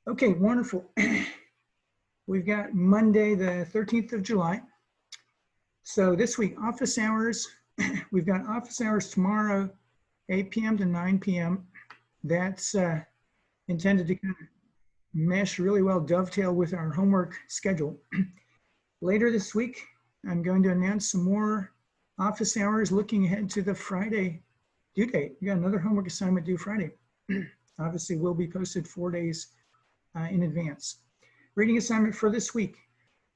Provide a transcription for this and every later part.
Okay, wonderful. We've got Monday, the 13th of July. So this week, office hours, we've got office hours tomorrow, 8 p.m. to 9 p.m. That's intended to kind of mesh really well, dovetail with our homework schedule. Later this week, I'm going to announce some more office hours looking ahead to the Friday due date. We got another homework assignment due Friday. Obviously, will be posted 4 days in advance. Reading assignment for this week.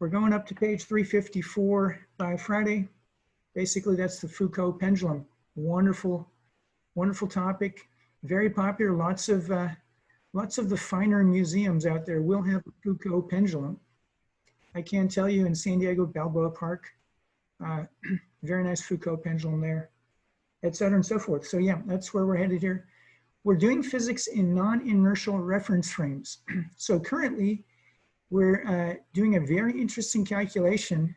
We're going up to page 354 by Friday. Basically, that's the Foucault pendulum. Wonderful, wonderful topic. Very popular. Lots of the finer museums out there will have a Foucault pendulum. I can tell you in San Diego, Balboa Park, very nice Foucault pendulum there, et cetera and so forth. So yeah, that's where we're headed here. We're doing physics in non-inertial reference frames. So currently, we're doing a very interesting calculation.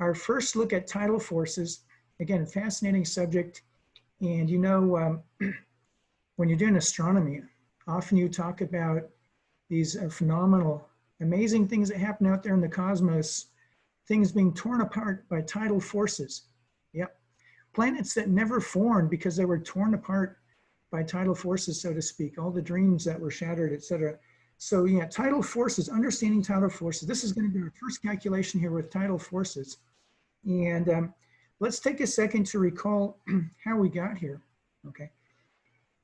Our first look at tidal forces, again, fascinating subject. And you know, when you're doing astronomy, often you talk about these phenomenal, amazing things that happen out there in the cosmos, things being torn apart by tidal forces. Yep. Planets that never formed because they were torn apart by tidal forces, so to speak, all the dreams that were shattered, et cetera. So yeah, tidal forces, understanding tidal forces. This is going to be our first calculation here with tidal forces. And let's take a second to recall how we got here, okay?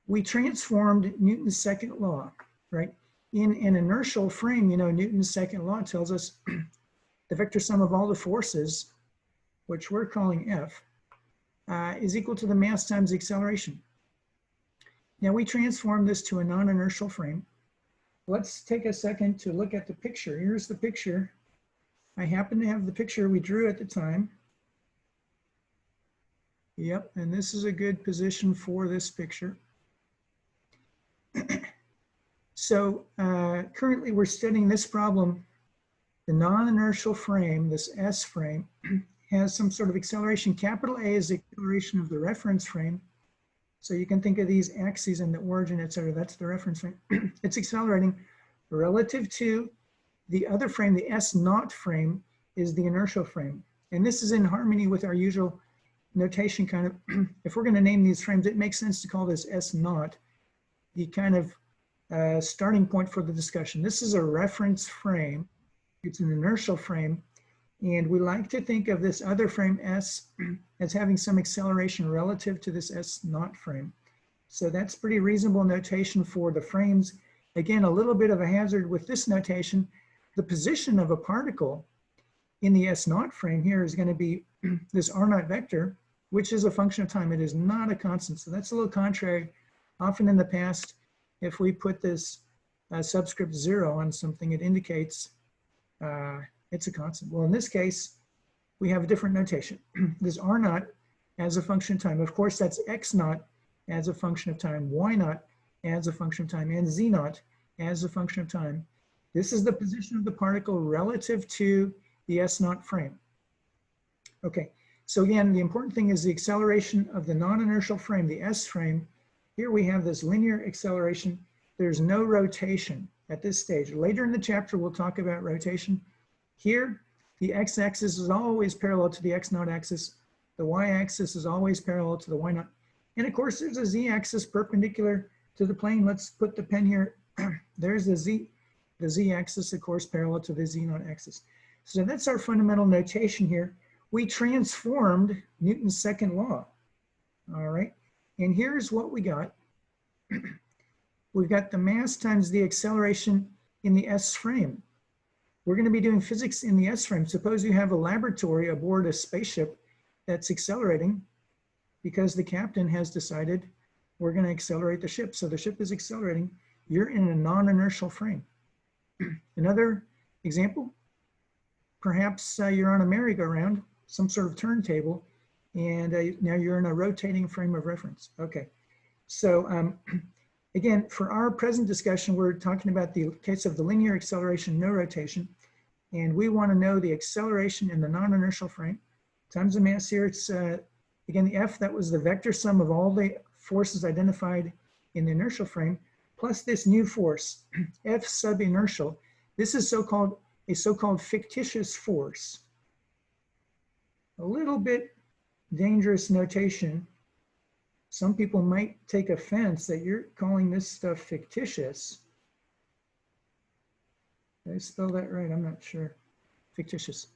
We transformed Newton's second law, right? In an inertial frame, you know, Newton's second law tells us the vector sum of all the forces, which we're calling F, is equal to the mass times the acceleration. Now we transform this to a non-inertial frame. Let's take a second to look at the picture. Here's the picture. I happen to have the picture we drew at the time. Yep, and this is a good position for this picture. So currently we're studying this problem. The non-inertial frame, this S frame, has some sort of acceleration. Capital A is the acceleration of the reference frame. So you can think of these axes and the origin, et cetera. That's the reference frame. It's accelerating relative to the other frame. The S naught frame is the inertial frame. And this is in harmony with our usual notation kind of. If we're going to name these frames, it makes sense to call this S naught the kind of starting point for the discussion. This is a reference frame. It's an inertial frame. And we like to think of this other frame S as having some acceleration relative to this S naught frame. So that's pretty reasonable notation for the frames. Again, a little bit of a hazard with this notation. The position of a particle in the S naught frame here is going to be this R naught vector, which is a function of time. It is not a constant. So that's a little contrary. Often in the past, if we put this subscript 0 on something, it indicates it's a constant. Well, in this case, we have a different notation. This R naught as a function of time. Of course, that's X naught as a function of time, Y naught as a function of time, and Z naught as a function of time. This is the position of the particle relative to the S naught frame. Okay, so again, the important thing is the acceleration of the non-inertial frame, the S frame. Here we have this linear acceleration. There's no rotation at this stage. Later in the chapter, we'll talk about rotation. Here, the x-axis is always parallel to the x-naught axis. The y-axis is always parallel to the y-naught. And of course, there's a z-axis perpendicular to the plane. Let's put the pen here. There's the z-axis, of course, parallel to the z-naught axis. So that's our fundamental notation here. We transformed Newton's second law, all right? And here's what we got. We've got the mass times the acceleration in the S frame. We're going to be doing physics in the S frame. Suppose you have a laboratory aboard a spaceship that's accelerating because the captain has decided we're going to accelerate the ship. So the ship is accelerating. You're in a non-inertial frame. Another example, perhaps you're on a merry-go-round, some sort of turntable, and now you're in a rotating frame of reference. Okay, so again, for our present discussion, we're talking about the case of the linear acceleration, no rotation. And we want to know the acceleration in the non-inertial frame times the mass here. It's, again, the F, that was the vector sum of all the forces identified in the inertial frame. plus this new force, F sub inertial. This is a so-called fictitious force. A little bit dangerous notation. Some people might take offense that you're calling this stuff fictitious. Did I spell that right? I'm not sure. Fictitious,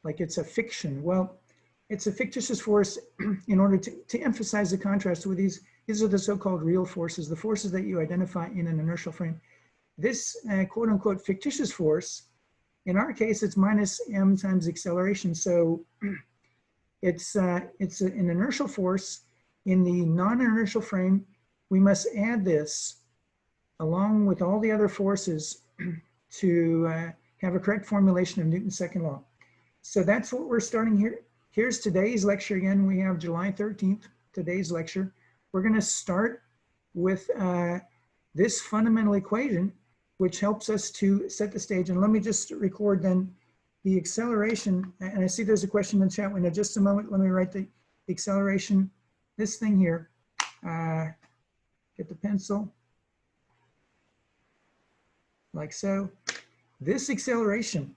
like it's a fiction. Well, it's a fictitious force in order to emphasize the contrast with these are the so-called real forces, the forces that you identify in an inertial frame. This quote unquote fictitious force, in our case, it's minus m times acceleration. So it's an inertial force in the non-inertial frame. We must add this along with all the other forces to have a correct formulation of Newton's second law. So that's what we're starting here. Here's today's lecture again. We have July 13th, today's lecture. We're going to start with this fundamental equation, which helps us to set the stage. And let me just record then the acceleration. And I see there's a question in the chat window. Just a moment. Let me write the acceleration. This thing here. Get the pencil. Like so. This acceleration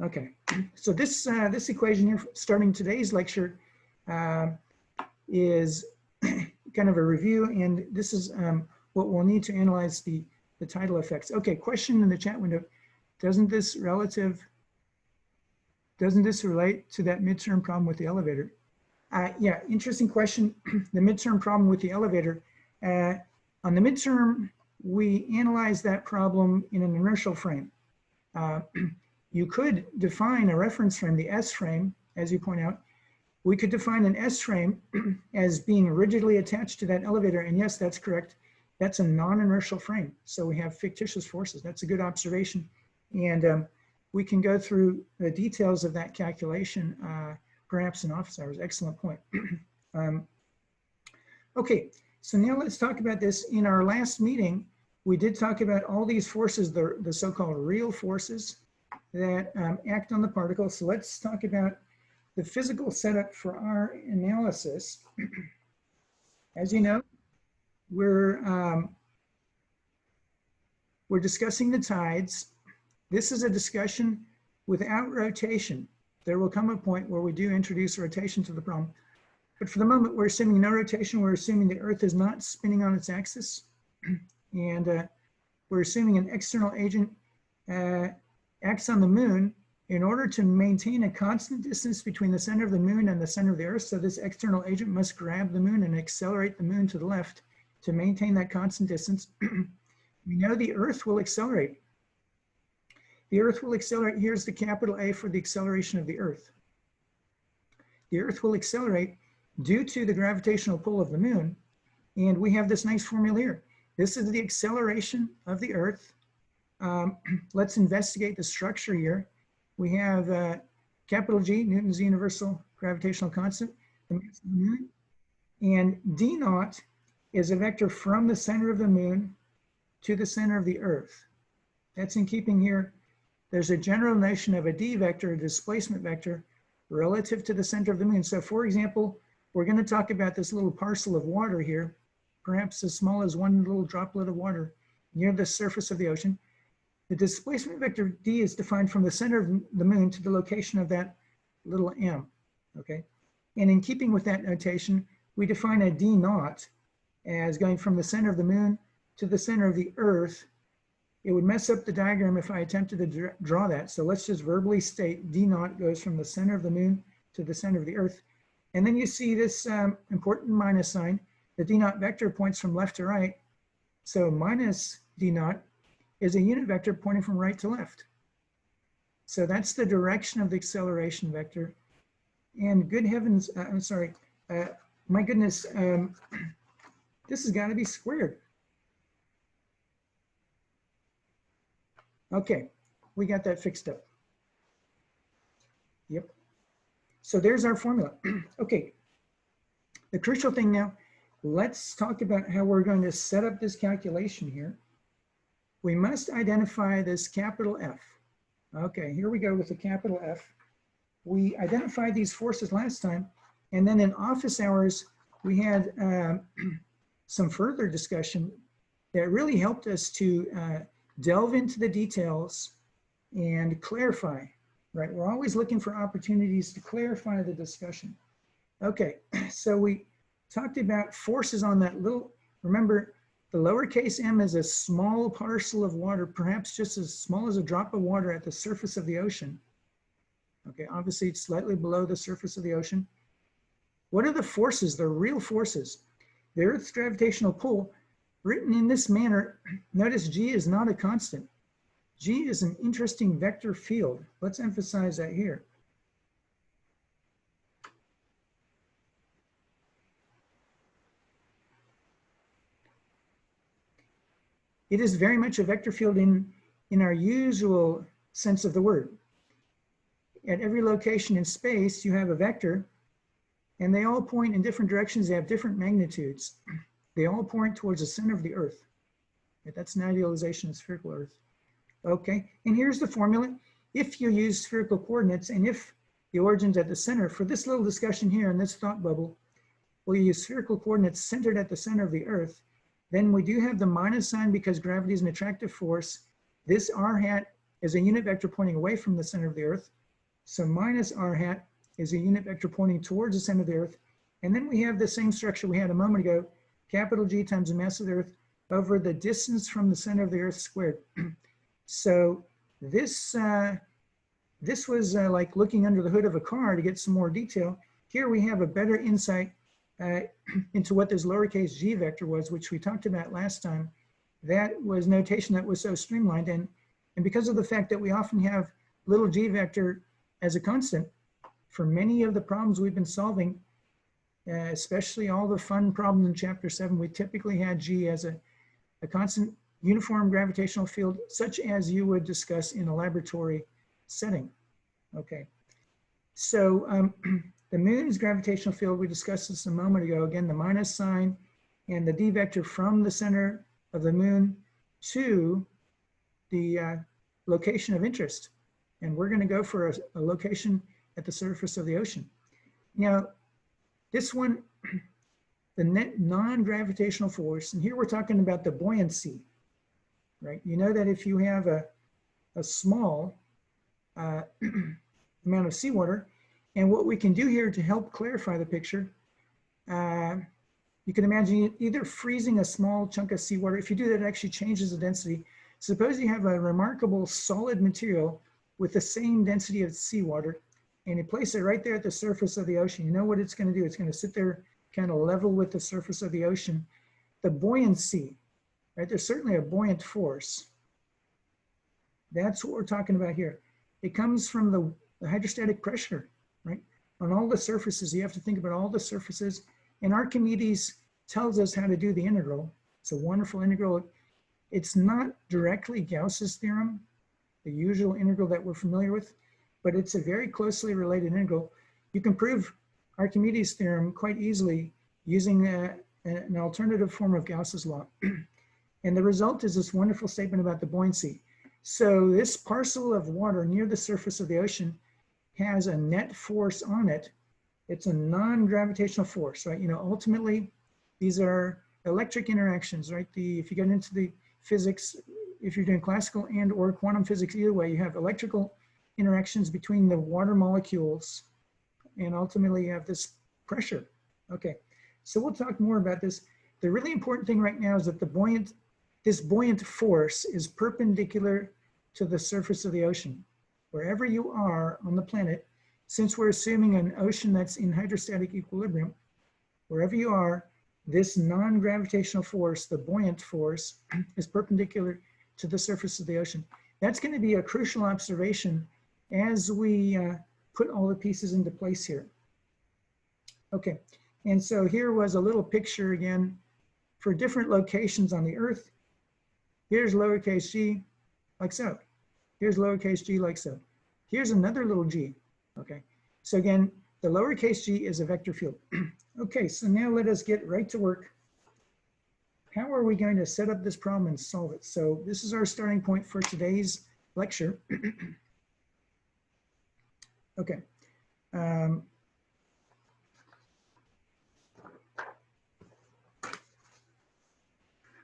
okay, so this equation here, starting today's lecture, is kind of a review, and this is what we'll need to analyze the tidal effects. Okay, question in the chat window. Doesn't this relate to that midterm problem with the elevator? Yeah, interesting question. The midterm problem with the elevator. On the midterm, we analyze that problem in an inertial frame. You could define a reference frame, the S frame, as you point out. We could define an S frame as being rigidly attached to that elevator, and yes, that's correct. That's a non-inertial frame. So we have fictitious forces. That's a good observation. And we can go through the details of that calculation, perhaps in office hours. Excellent point. Okay, so now let's talk about this. In our last meeting, we did talk about all these forces, the so-called real forces that act on the particle. So let's talk about the physical setup for our analysis. As you know, we're discussing the tides. This is a discussion without rotation. There will come a point where we do introduce rotation to the problem. But for the moment, we're assuming no rotation. We're assuming the Earth is not spinning on its axis. And we're assuming an external agent acts on the moon in order to maintain a constant distance between the center of the moon and the center of the Earth. So this external agent must grab the moon and accelerate the moon to the left to maintain that constant distance. We know the Earth will accelerate. The Earth will accelerate. Here's the capital A for the acceleration of the Earth. The Earth will accelerate due to the gravitational pull of the moon. And we have this nice formula here. This is the acceleration of the Earth. Let's investigate the structure here. We have capital G, Newton's universal gravitational constant, the mass of the moon. And D naught is a vector from the center of the moon to the center of the Earth. That's in keeping here. There's a general notion of a D vector, a displacement vector, relative to the center of the moon. So for example, we're going to talk about this little parcel of water here, perhaps as small as one little droplet of water near the surface of the ocean. The displacement vector D is defined from the center of the moon to the location of that little m, okay? And in keeping with that notation, we define a D naught as going from the center of the moon to the center of the Earth. It would mess up the diagram if I attempted to draw that. So let's just verbally state D naught goes from the center of the moon to the center of the Earth. And then you see this important minus sign. The D naught vector points from left to right. So minus D naught is a unit vector pointing from right to left. So that's the direction of the acceleration vector. And good heavens, I'm sorry, my goodness, this has got to be squared. Okay, we got that fixed up. Yep. So there's our formula. Okay, the crucial thing now, let's talk about how we're going to set up this calculation here. We must identify this capital F. Okay, here we go with the capital F. We identified these forces last time, and then in office hours, we had some further discussion that really helped us to delve into the details and clarify, right? We're always looking for opportunities to clarify the discussion. Okay, so we talked about forces on that little, remember, the lowercase m is a small parcel of water, perhaps just as small as a drop of water at the surface of the ocean. Okay, obviously it's slightly below the surface of the ocean. What are the forces, the real forces? The Earth's gravitational pull, written in this manner, notice G is not a constant. G is an interesting vector field. Let's emphasize that here. It is very much a vector field in our usual sense of the word. At every location in space, you have a vector, and they all point in different directions. They have different magnitudes. They all point towards the center of the Earth. That's an idealization of spherical Earth. Okay, and here's the formula. If you use spherical coordinates, and if the origin's at the center, for this little discussion here in this thought bubble, we'll use spherical coordinates centered at the center of the Earth. Then we do have the minus sign because gravity is an attractive force. This r hat is a unit vector pointing away from the center of the Earth. So minus r hat is a unit vector pointing towards the center of the Earth. And then we have the same structure we had a moment ago, capital G times the mass of the Earth over the distance from the center of the Earth squared. So this was like looking under the hood of a car to get some more detail. Here we have a better insight into what this lowercase g vector was, which we talked about last time. That was notation that was so streamlined. And because of the fact that we often have little g vector as a constant, for many of the problems we've been solving, especially all the fun problems in chapter 7, we typically had g as a constant uniform gravitational field, such as you would discuss in a laboratory setting. Okay, so the moon's gravitational field, we discussed this a moment ago. Again, the minus sign and the d vector from the center of the moon to the location of interest. And we're going to go for a location at the surface of the ocean. Now, this one, the net non-gravitational force, and here we're talking about the buoyancy, right? You know that if you have a small amount of seawater, and what we can do here to help clarify the picture, you can imagine either freezing a small chunk of seawater. If you do that, it actually changes the density. Suppose you have a remarkable solid material with the same density of seawater, and you place it right there at the surface of the ocean. You know what it's going to do? It's going to sit there kind of level with the surface of the ocean. The buoyancy, right? There's certainly a buoyant force. That's what we're talking about here. It comes from the hydrostatic pressure, right? On all the surfaces, you have to think about all the surfaces. And Archimedes tells us how to do the integral. It's a wonderful integral. It's not directly Gauss's theorem, the usual integral that we're familiar with, but it's a very closely related integral. You can prove Archimedes' theorem quite easily using an alternative form of Gauss's law. And the result is this wonderful statement about the buoyancy. So this parcel of water near the surface of the ocean has a net force on it. It's a non-gravitational force, right? You know, ultimately, these are electric interactions, right? If you get into the physics, if you're doing classical and or quantum physics, either way, you have electrical interactions between the water molecules, and ultimately you have this pressure. Okay, so we'll talk more about this. The really important thing right now is that this buoyant force is perpendicular to the surface of the ocean. Wherever you are on the planet, since we're assuming an ocean that's in hydrostatic equilibrium, wherever you are, this non-gravitational force, the buoyant force, is perpendicular to the surface of the ocean. That's going to be a crucial observation as we put all the pieces into place here. Okay, and so here was a little picture again for different locations on the Earth. Here's lowercase g, like so. Here's lowercase g, like so. Here's another little g, okay? So again, The lowercase g is a vector field. Okay, so now let us get right to work. How are we going to set up this problem and solve it? So this is our starting point for today's lecture. Okay.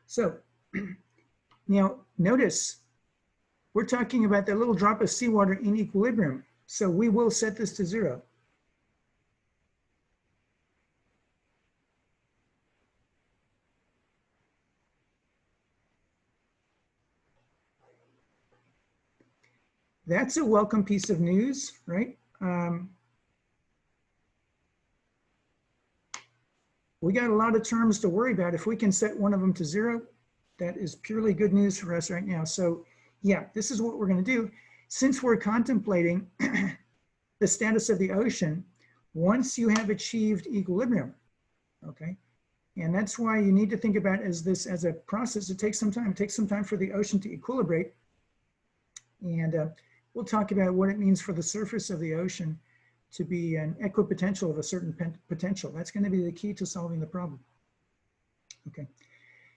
So now notice we're talking about that little drop of seawater in equilibrium. So we will set this to 0. That's a welcome piece of news, right? We got a lot of terms to worry about. If we can set one of them to 0, that is purely good news for us right now. So yeah, this is what we're going to do. Since we're contemplating the status of the ocean, once you have achieved equilibrium, okay? And that's why you need to think about this as a process. It takes some time. It takes some time for the ocean to equilibrate. And we'll talk about what it means for the surface of the ocean to be an equipotential of a certain potential. That's going to be the key to solving the problem. Okay,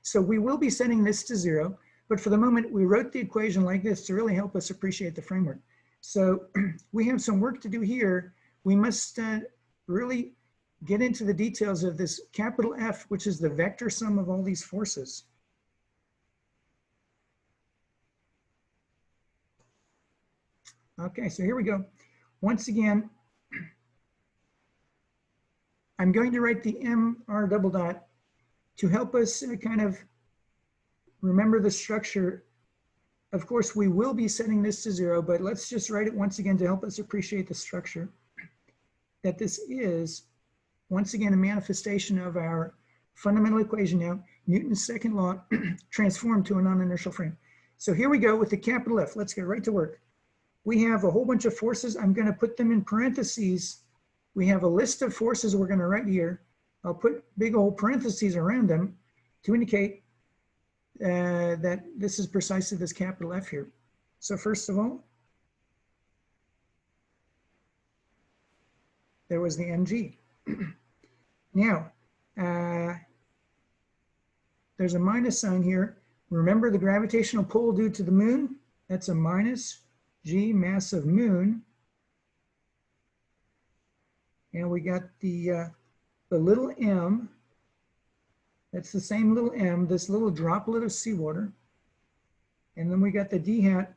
so we will be setting this to 0, but for the moment we wrote the equation like this to really help us appreciate the framework. So we have some work to do here. We must really get into the details of this capital F, which is the vector sum of all these forces. Okay, so here we go. Once again, I'm going to write the mr double dot to help us kind of remember the structure. Of course, we will be setting this to 0, but let's just write it once again to help us appreciate the structure. That this is, once again, a manifestation of our fundamental equation now, Newton's second law, transformed to a non-inertial frame. So here we go with the capital F. Let's get right to work. We have a whole bunch of forces. I'm going to put them in parentheses. We have a list of forces we're going to write here. I'll put big old parentheses around them to indicate that this is precisely this capital F here. So first of all, there was the mg. Now, there's a minus sign here. Remember the gravitational pull due to the moon? That's a minus g mass of moon. And we got the little m. That's the same little m, this little droplet of seawater. And then we got the d hat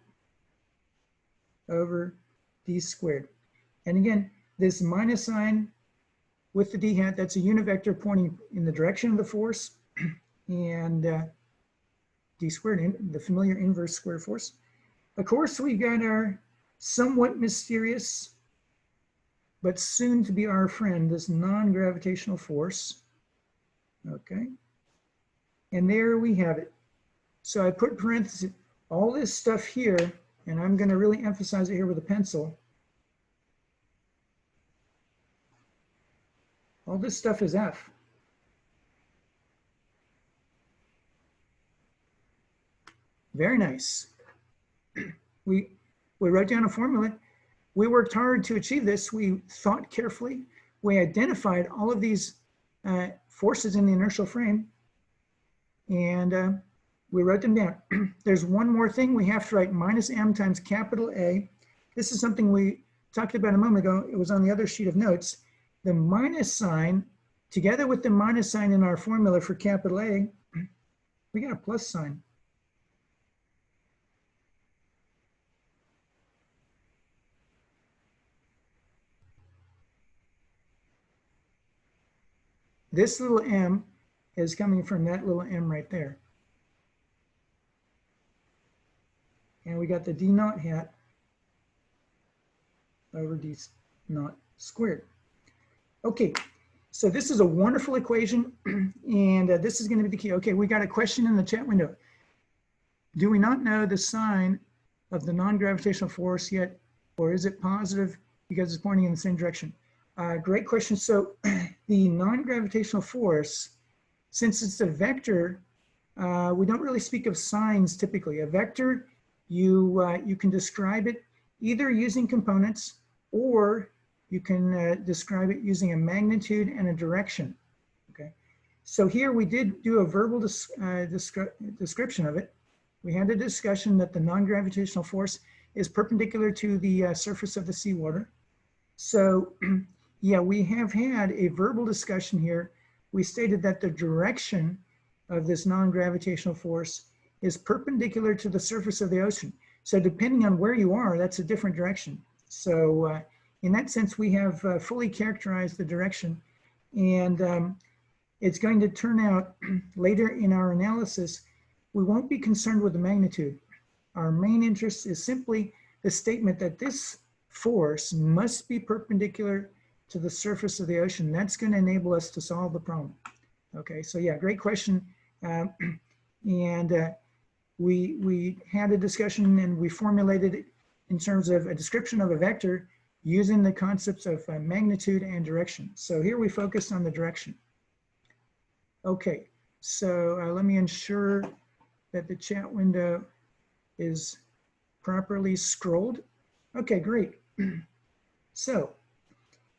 over d squared. And again, this minus sign with the d hat, that's a unit vector pointing in the direction of the force. And d squared, the familiar inverse square force. Of course, we got our somewhat mysterious, but soon to be our friend, this non-gravitational force. Okay. And there we have it. So I put parentheses, all this stuff here, and I'm going to really emphasize it here with a pencil. All this stuff is F. Very nice. We wrote down a formula. We worked hard to achieve this. We thought carefully. We identified all of these forces in the inertial frame, and we wrote them down. There's one more thing. We have to write minus m times capital A. This is something we talked about a moment ago. It was on the other sheet of notes. The minus sign, together with the minus sign in our formula for capital A, we got a plus sign. This little m is coming from that little m right there. And we got the d naught hat over d naught squared. Okay, so this is a wonderful equation, and this is going to be the key. Okay, we got a question in the chat window. Do we not know the sign of the non-gravitational force yet, or is it positive because it's pointing in the same direction? Great question. So the non-gravitational force, since it's a vector, we don't really speak of signs typically. A vector, you can describe it either using components or you can describe it using a magnitude and a direction. Okay, so here we did do a verbal description of it. We had a discussion that the non-gravitational force is perpendicular to the surface of the seawater. So yeah, we have had a verbal discussion here. We stated that the direction of this non-gravitational force is perpendicular to the surface of the ocean. So depending on where you are, that's a different direction. So in that sense, we have fully characterized the direction, and it's going to turn out later in our analysis, we won't be concerned with the magnitude. Our main interest is simply the statement that this force must be perpendicular to the surface of the ocean. That's going to enable us to solve the problem. Okay, so yeah, great question. We had a discussion and we formulated it in terms of a description of a vector using the concepts of magnitude and direction. So here we focused on the direction. Okay, so let me ensure that the chat window is properly scrolled. Okay, great. So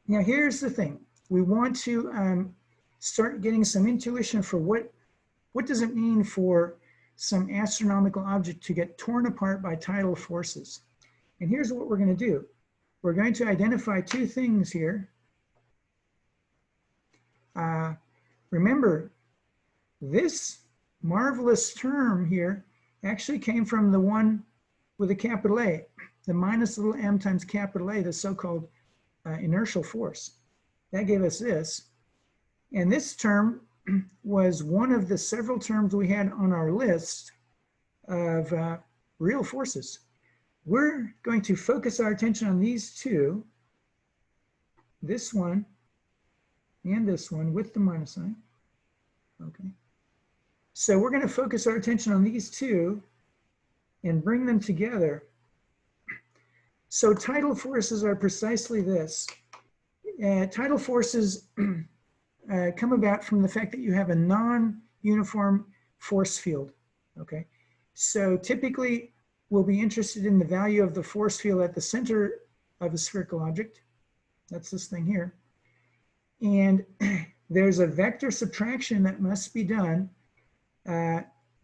now here's the thing. We want to start getting some intuition for what does it mean for some astronomical object to get torn apart by tidal forces. And here's what we're going to do. We're going to identify two things here. Remember, this marvelous term here actually came from the one with a capital A, the minus little m times capital A, the so-called inertial force. That gave us this. And this term was one of the several terms we had on our list of real forces. We're going to focus our attention on these two, this one and this one with the minus sign. Okay. So we're going to focus our attention on these two and bring them together. So tidal forces are precisely this. Tidal forces come about from the fact that you have a non-uniform force field. Okay. So typically we'll be interested in the value of the force field at the center of a spherical object. That's this thing here. And there's a vector subtraction that must be done.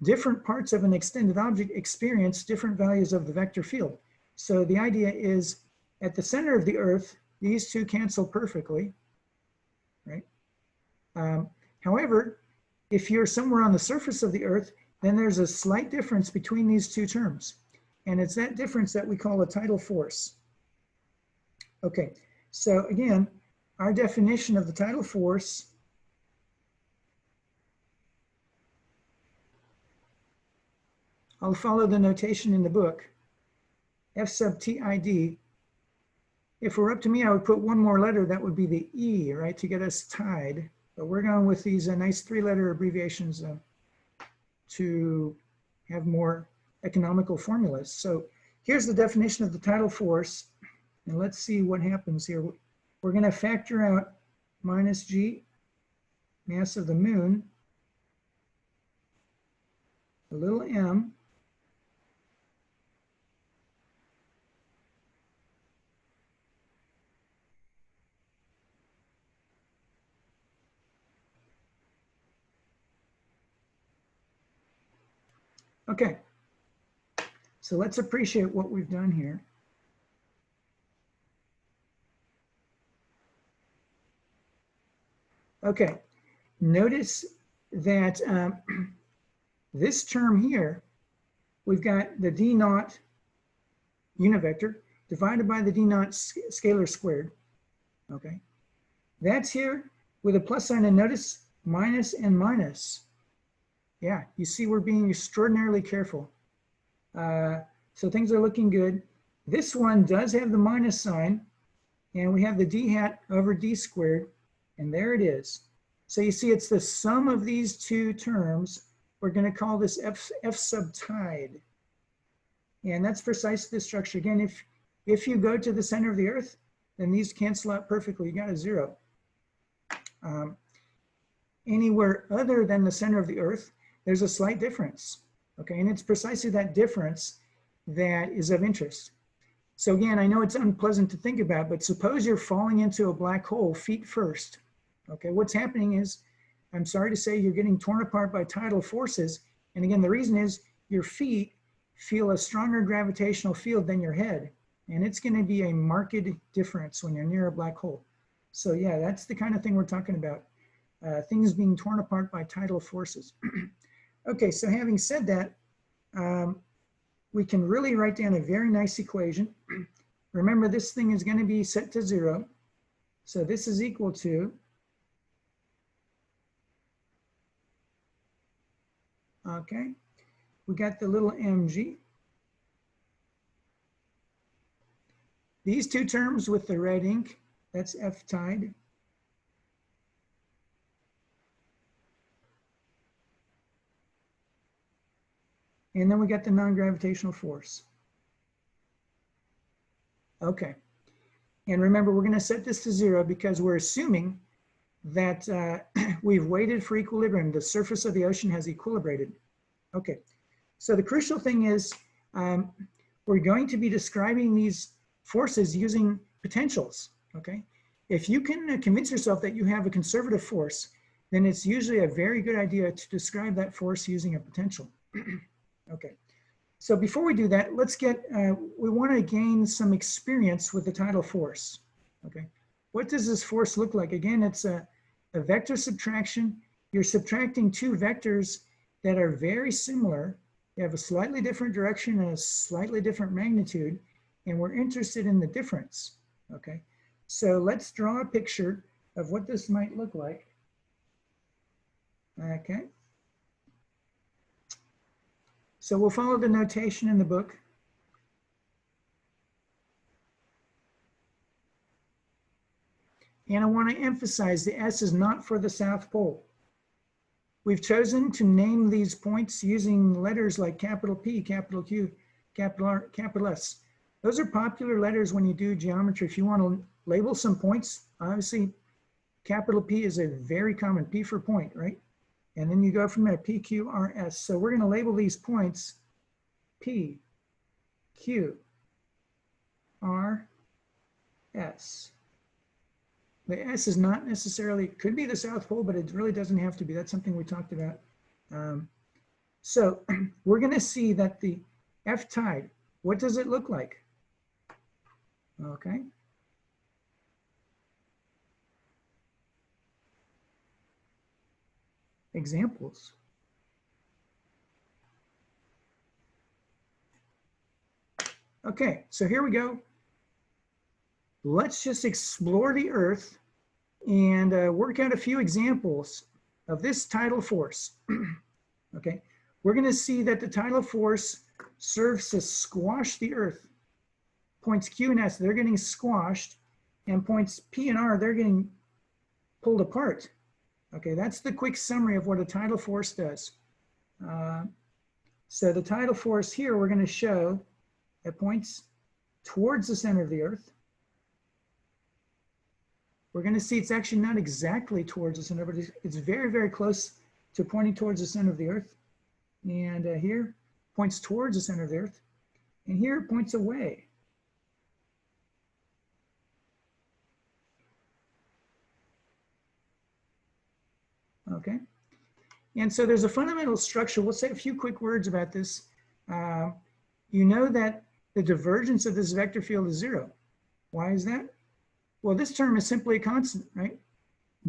Different parts of an extended object experience different values of the vector field. So the idea is at the center of the Earth, these two cancel perfectly, right? However, if you're somewhere on the surface of the Earth, then there's a slight difference between these two terms. And it's that difference that we call a tidal force. Okay, so again, our definition of the tidal force I'll follow the notation in the book, F sub TID. If it were up to me, I would put one more letter, that would be the E, right, to get us tide. But we're going with these nice three-letter abbreviations to have more economical formulas. So here's the definition of the tidal force. And let's see what happens here. We're going to factor out minus G, mass of the moon, a little m, okay, so let's appreciate what we've done here. Okay, notice that this term here, we've got the d naught unit vector divided by the d naught scalar squared. Okay, that's here with a plus sign, and notice minus and minus. Yeah, you see we're being extraordinarily careful. So things are looking good. This one does have the minus sign, and we have the d hat over d squared, and there it is. So you see it's the sum of these two terms. We're going to call this F sub tide. And that's precisely the structure. Again, if you go to the center of the Earth, then these cancel out perfectly. You got a zero. Anywhere other than the center of the Earth, there's a slight difference. Okay, and it's precisely that difference that is of interest. So again, I know it's unpleasant to think about, but suppose you're falling into a black hole feet first. Okay, what's happening is, I'm sorry to say, you're getting torn apart by tidal forces. And again, the reason is your feet feel a stronger gravitational field than your head. And it's going to be a marked difference when you're near a black hole. So yeah, that's the kind of thing we're talking about. Things being torn apart by tidal forces. Okay, so having said that, we can really write down a very nice equation. Remember, this thing is going to be set to 0. So this is equal to, okay, we got the little mg. These two terms with the red ink, that's F tide. And then we got the non-gravitational force. Okay. And remember, we're going to set this to 0 because we're assuming that we've waited for equilibrium. The surface of the ocean has equilibrated. Okay. So the crucial thing is we're going to be describing these forces using potentials. Okay. If you can convince yourself that you have a conservative force, then it's usually a very good idea to describe that force using a potential. Okay, so before we do that, let's get, we want to gain some experience with the tidal force. Okay, what does this force look like? Again, it's a vector subtraction. You're subtracting two vectors that are very similar. They have a slightly different direction and a slightly different magnitude, and we're interested in the difference. Okay, so let's draw a picture of what this might look like. Okay. So we'll follow the notation in the book. And I want to emphasize the S is not for the South Pole. We've chosen to name these points using letters like capital P, capital Q, capital R, capital S. Those are popular letters when you do geometry. If you want to label some points, obviously capital P is a very common, P for point, right? And then you go from there, P, Q, R, S. So we're going to label these points P, Q, R, S. The S is not necessarily, could be the South Pole, but it really doesn't have to be. That's something we talked about. So we're going to see that the F tide, what does it look like? Okay. Examples. Okay, so here we go. Let's just explore the Earth and work out a few examples of this tidal force. Okay, we're going to see that the tidal force serves to squash the Earth. Points Q and S, they're getting squashed, and points P and R, they're getting pulled apart. Okay, that's the quick summary of what a tidal force does. So the tidal force here, we're going to show at points towards the center of the Earth. We're going to see it's actually not exactly towards the center, but it's very, very close to pointing towards the center of the Earth. And here points towards the center of the Earth. And here it points away. Okay. And so there's a fundamental structure. We'll say a few quick words about this. You know that the divergence of this vector field is 0. Why is that? Well, this term is simply a constant, right?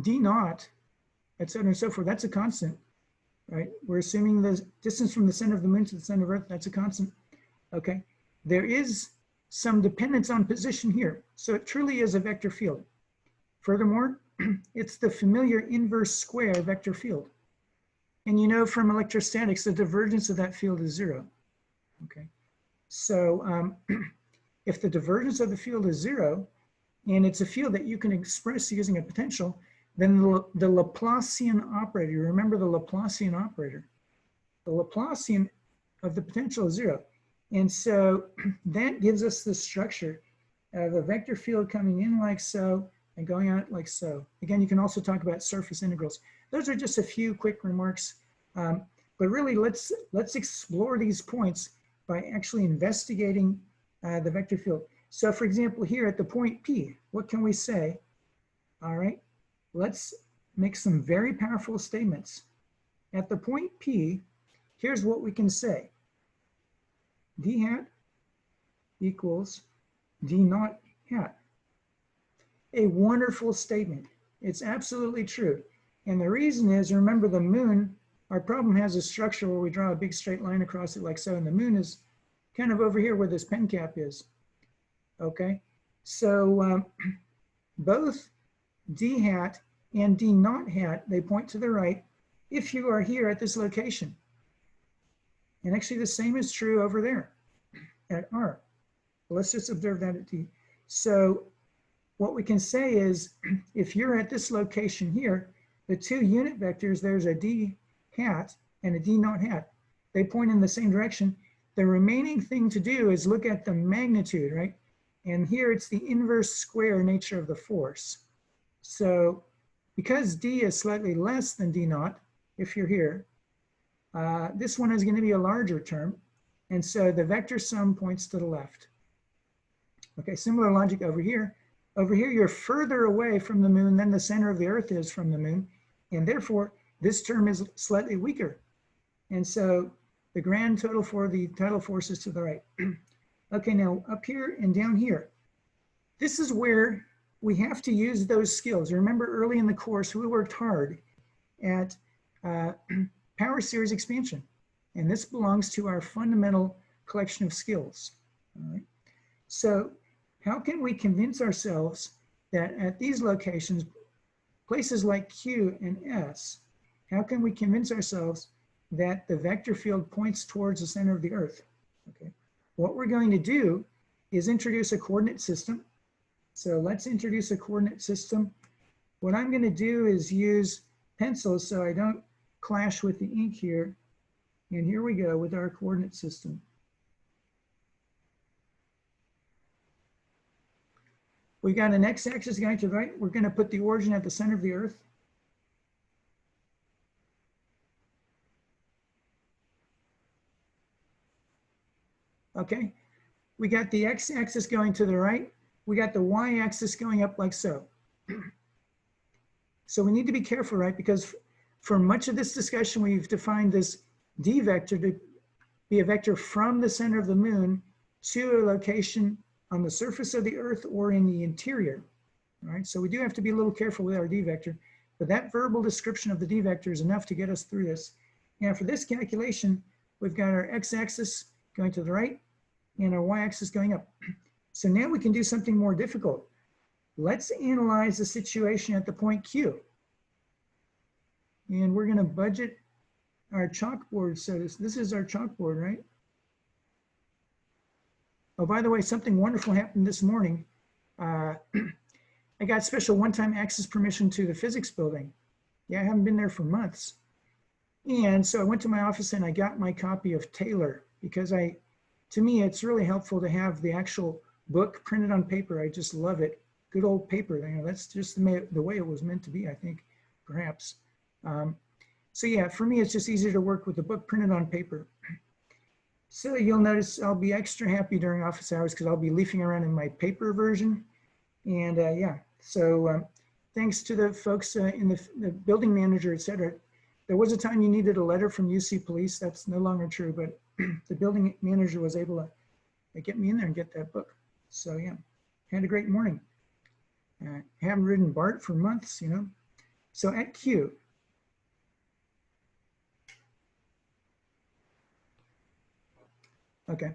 D naught, et cetera and so forth, that's a constant, right? We're assuming the distance from the center of the moon to the center of Earth, that's a constant, okay? There is some dependence on position here. So it truly is a vector field. Furthermore, it's the familiar inverse square vector field. And you know from electrostatics, the divergence of that field is 0, okay? So if the divergence of the field is 0, and it's a field that you can express using a potential, then the Laplacian operator, you remember the Laplacian operator, the Laplacian of the potential is 0. And so that gives us the structure of a vector field coming in like so and going out like so. Again, you can also talk about surface integrals. Those are just a few quick remarks. But really, let's explore these points by actually investigating the vector field. So for example, here at the point P, what can we say? All right, let's make some very powerful statements. At the point P, here's what we can say. D hat equals D naught hat. A wonderful statement. It's absolutely true. And the reason is, remember the moon, our problem has a structure where we draw a big straight line across it like so, and the moon is kind of over here where this pen cap is. Okay, so both D hat and D naught hat, they point to the right if you are here at this location. And actually the same is true over there at R. Let's just observe that at D. So what we can say is, if you're at this location here, the two unit vectors, there's a D hat and a D naught hat. They point in the same direction. The remaining thing to do is look at the magnitude, right? And here it's the inverse square nature of the force. So because D is slightly less than D naught, if you're here, this one is going to be a larger term. And so the vector sum points to the left. Okay, similar logic over here. Over here, you're further away from the moon than the center of the Earth is from the moon. And therefore, this term is slightly weaker. And so the grand total for the tidal force is to the right. Okay, now up here and down here, this is where we have to use those skills. Remember early in the course, we worked hard at power series expansion. And this belongs to our fundamental collection of skills. All right. So how can we convince ourselves that at these locations, places like Q and S, how can we convince ourselves that the vector field points towards the center of the Earth? Okay. What we're going to do is introduce a coordinate system. So let's introduce a coordinate system. What I'm going to do is use pencils so I don't clash with the ink here. And here we go with our coordinate system. We got an x-axis going to the right. We're going to put the origin at the center of the Earth. Okay, we got the x-axis going to the right. We got the y-axis going up like so. So we need to be careful, right? Because for much of this discussion, we've defined this d vector to be a vector from the center of the moon to a location on the surface of the Earth or in the interior. All right, so we do have to be a little careful with our d vector, but that verbal description of the d vector is enough to get us through this. Now for this calculation, we've got our x-axis going to the right and our y-axis going up. So now we can do something more difficult. Let's analyze the situation at the point Q. And we're going to budget our chalkboard. So this is our chalkboard, right? Oh, by the way, something wonderful happened this morning. I got special one-time access permission to the physics building. Yeah, I haven't been there for months. And so I went to my office and I got my copy of Taylor because to me, it's really helpful to have the actual book printed on paper. I just love it. Good old paper. You know, that's just the way it was meant to be, I think, perhaps. So yeah, for me, it's just easier to work with the book printed on paper. So you'll notice I'll be extra happy during office hours because I'll be leafing around in my paper version. And yeah, so thanks to the folks in the building manager, et cetera. There was a time you needed a letter from UC Police. That's no longer true, but the building manager was able to get me in there and get that book. So yeah, had a great morning. Haven't ridden BART for months, you know. So at Q, okay,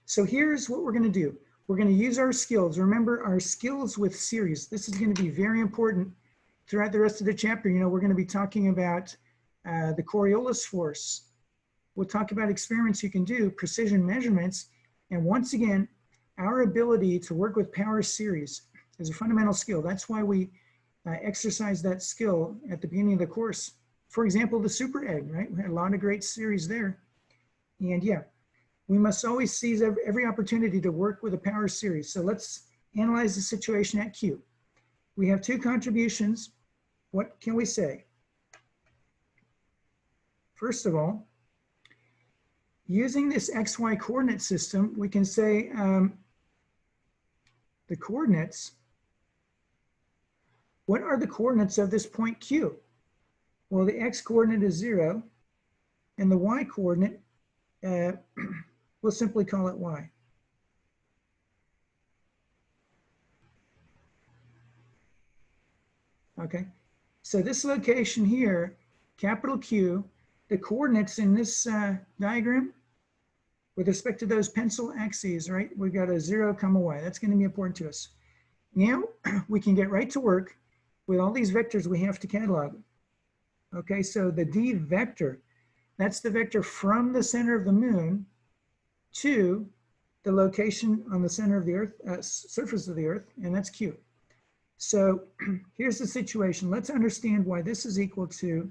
so here's what we're going to do. We're going to use our skills. Remember our skills with series. This is going to be very important throughout the rest of the chapter. You know, we're going to be talking about the Coriolis force. We'll talk about experiments you can do, precision measurements, and once again, our ability to work with power series is a fundamental skill. That's why we exercise that skill at the beginning of the course. For example, the super egg, right? We had a lot of great series there. And yeah, we must always seize every opportunity to work with a power series. So let's analyze the situation at Q. We have two contributions. What can we say? First of all, using this XY coordinate system, we can say the coordinates. What are the coordinates of this point Q? Well, the x coordinate is 0, and the y coordinate, we'll simply call it y. Okay, so this location here, capital Q, the coordinates in this diagram, with respect to those pencil axes, right, we've got a 0, y. That's going to be important to us. Now we can get right to work with all these vectors we have to catalog. Okay, so the D vector, that's the vector from the center of the moon to the location on the center of the Earth, surface of the Earth, and that's Q. So here's the situation. Let's understand why this is equal to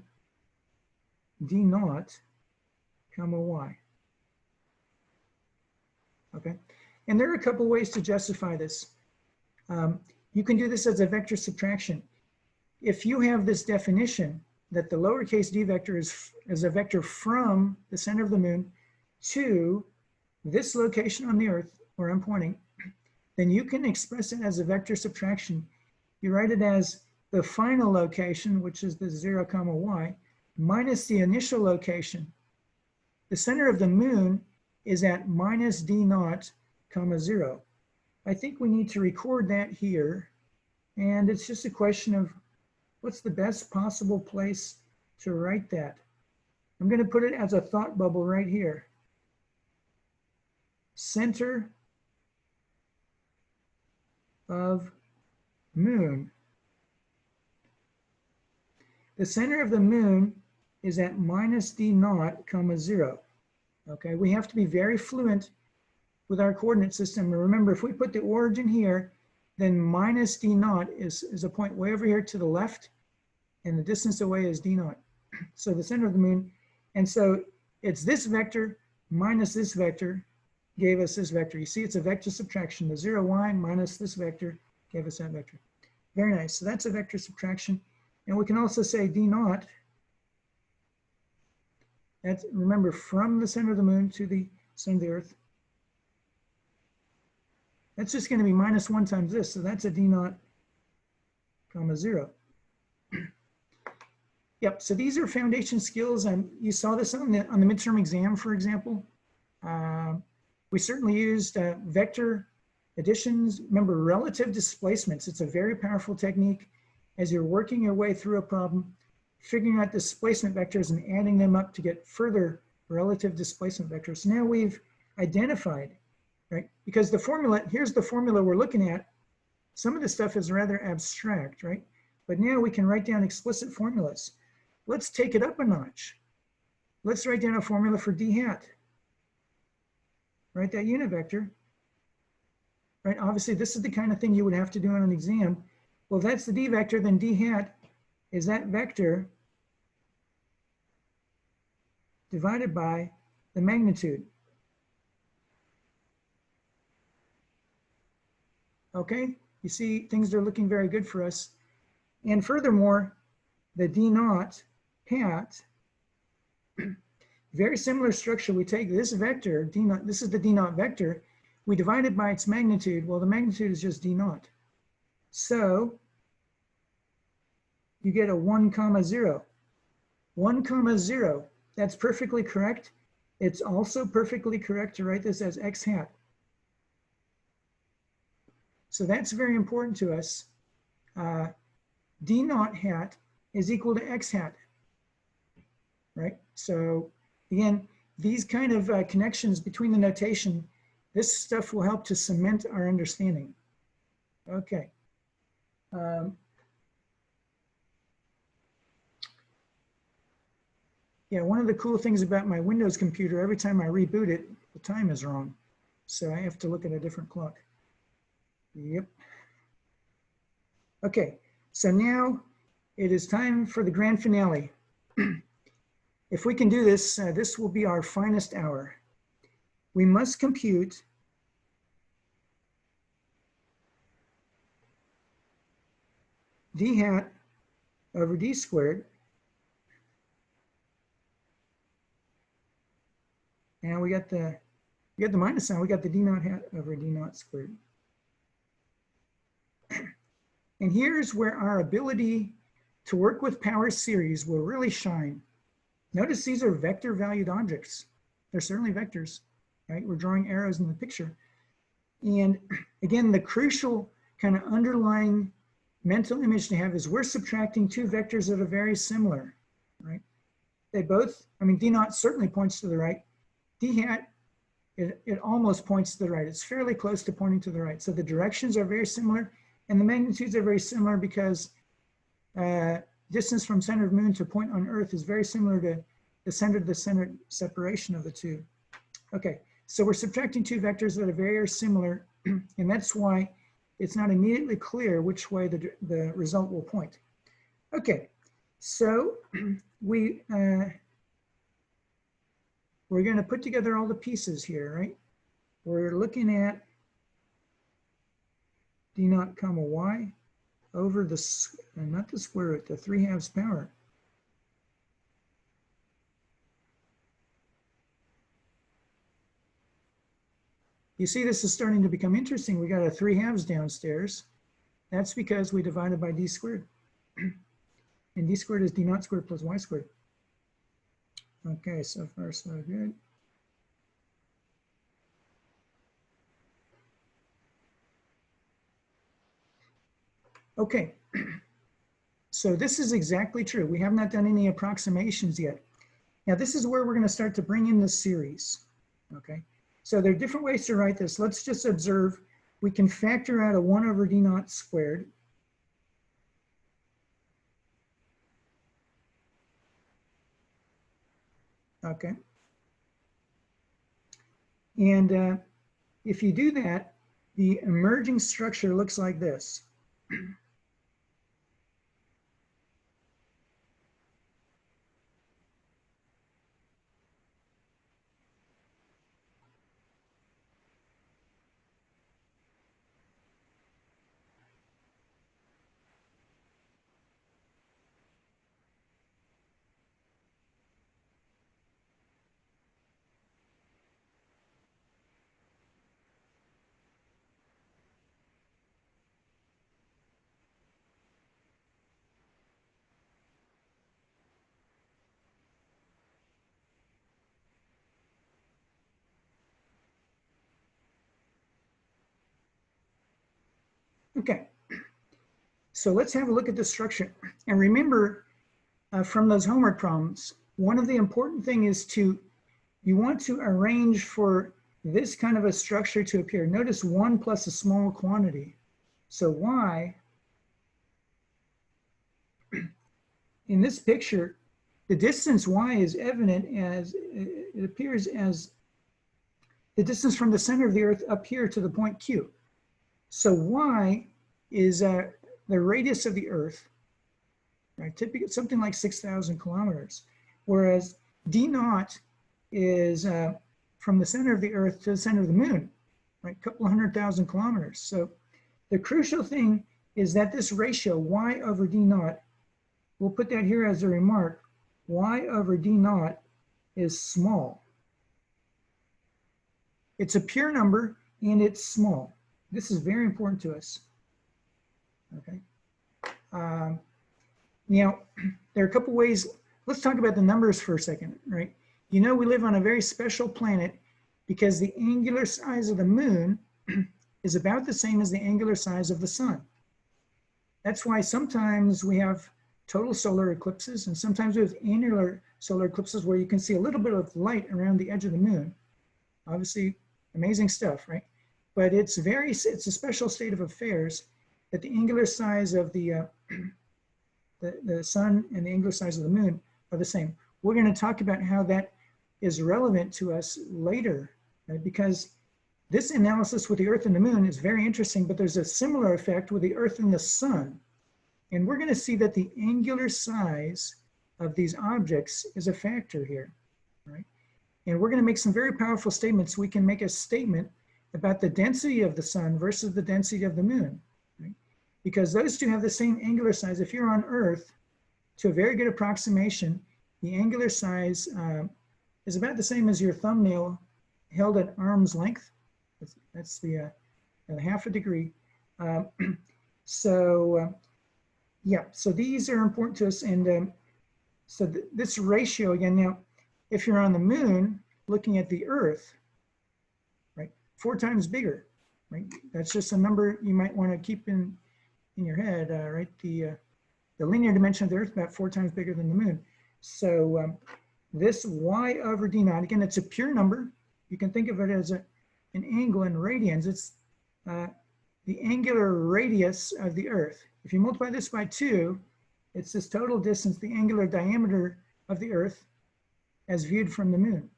D naught, y. Okay, and there are a couple ways to justify this. You can do this as a vector subtraction. If you have this definition that the lowercase d vector is a vector from the center of the moon to this location on the Earth where I'm pointing, then you can express it as a vector subtraction. You write it as the final location, which is the 0, y, minus the initial location. The center of the moon is at minus d naught, 0. I think we need to record that here. And it's just a question of what's the best possible place to write that. I'm going to put it as a thought bubble right here. Center of moon. The center of the moon is at minus d naught, 0. Okay, we have to be very fluent with our coordinate system. And remember, if we put the origin here, then minus d naught is a point way over here to the left, and the distance away is d naught. So the center of the moon, and so it's this vector minus this vector gave us this vector. You see, it's a vector subtraction. The 0y minus this vector gave us that vector. Very nice. So that's a vector subtraction. And we can also say d naught, that's, remember, from the center of the moon to the center of the Earth. That's just going to be minus 1 times this. So that's a d naught, 0. Yep, so these are foundation skills. You saw this on the midterm exam, for example. We certainly used vector additions. Remember, relative displacements. It's a very powerful technique as you're working your way through a problem, figuring out displacement vectors and adding them up to get further relative displacement vectors. Now we've identified, right? Because the formula, here's the formula we're looking at. Some of the stuff is rather abstract, right? But now we can write down explicit formulas. Let's take it up a notch. Let's write down a formula for d hat. Right, that unit vector. Right, obviously this is the kind of thing you would have to do on an exam. Well, if that's the d vector, then d hat is that vector divided by the magnitude. Okay, you see things are looking very good for us. And furthermore, the d naught hat, very similar structure. We take this vector, d naught, this is the d naught vector, we divide it by its magnitude. Well, the magnitude is just d naught. So you get a 1, 0. 1, 0, that's perfectly correct. It's also perfectly correct to write this as x hat. So that's very important to us. D naught hat is equal to x hat, right? So again, these kind of connections between the notation, this stuff will help to cement our understanding. Okay. Yeah, one of the cool things about my Windows computer, every time I reboot it, the time is wrong. So I have to look at a different clock. Yep. Okay, so now it is time for the grand finale. If we can do this, this will be our finest hour. We must compute d hat over d squared. And we got the minus sign, we got the d naught hat over d naught squared. And here's where our ability to work with power series will really shine. Notice these are vector valued objects. They're certainly vectors, right? We're drawing arrows in the picture. And again, the crucial kind of underlying mental image to have is we're subtracting two vectors that are very similar, right? They both, I mean, d naught certainly points to the right. D hat, it almost points to the right. It's fairly close to pointing to the right. So the directions are very similar and the magnitudes are very similar because distance from center of moon to point on Earth is very similar to the center separation of the two. Okay, so we're subtracting two vectors that are very similar, and that's why it's not immediately clear which way the result will point. Okay, so we're going to put together all the pieces here, right? We're looking at d naught comma y over the, not the square root, the 3/2 power. You see this is starting to become interesting. We got a 3/2 downstairs. That's because we divided by d squared. And d squared is d naught squared plus y squared. Okay, so far so good. Okay, so this is exactly true. We have not done any approximations yet. Now this is where we're going to start to bring in the series, okay? So there are different ways to write this. Let's just observe. We can factor out a 1 over d naught squared. Okay. And if you do that, the emerging structure looks like this. Okay, so let's have a look at the structure. And remember from those homework problems, one of the important things is you want to arrange for this kind of a structure to appear. Notice 1 plus a small quantity. So y, in this picture, the distance y is evident as, it appears as the distance from the center of the Earth up here to the point Q. So y is the radius of the Earth, right? Typically something like 6,000 kilometers, whereas d naught is from the center of the Earth to the center of the moon, right? A couple 100,000 kilometers. So the crucial thing is that this ratio y over d naught, we'll put that here as a remark, y over d naught is small. It's a pure number and it's small. This is very important to us. Okay. Now, there are a couple ways. Let's talk about the numbers for a second, right? You know, we live on a very special planet because the angular size of the moon is about the same as the angular size of the sun. That's why sometimes we have total solar eclipses and sometimes we have annular solar eclipses where you can see a little bit of light around the edge of the moon. Obviously, amazing stuff, right? But it's a special state of affairs that the angular size of the sun and the angular size of the moon are the same. We're going to talk about how that is relevant to us later, right? Because this analysis with the Earth and the moon is very interesting, but there's a similar effect with the Earth and the sun. And we're going to see that the angular size of these objects is a factor here, right? And we're going to make some very powerful statements. We can make a statement about the density of the sun versus the density of the moon, right? Because those two have the same angular size. If you're on Earth, to a very good approximation, the angular size is about the same as your thumbnail held at arm's length. That's the half a degree. So yeah, so these are important to us. And so this ratio again, now, if you're on the moon looking at the Earth, right, 4 times bigger, right? That's just a number you might want to keep in your head, right? The linear dimension of the Earth about 4 times bigger than the moon. So this y over d naught, again, it's a pure number. You can think of it as an angle in radians. It's the angular radius of the Earth. If you multiply this by 2, it's this total distance, the angular diameter of the Earth as viewed from the moon.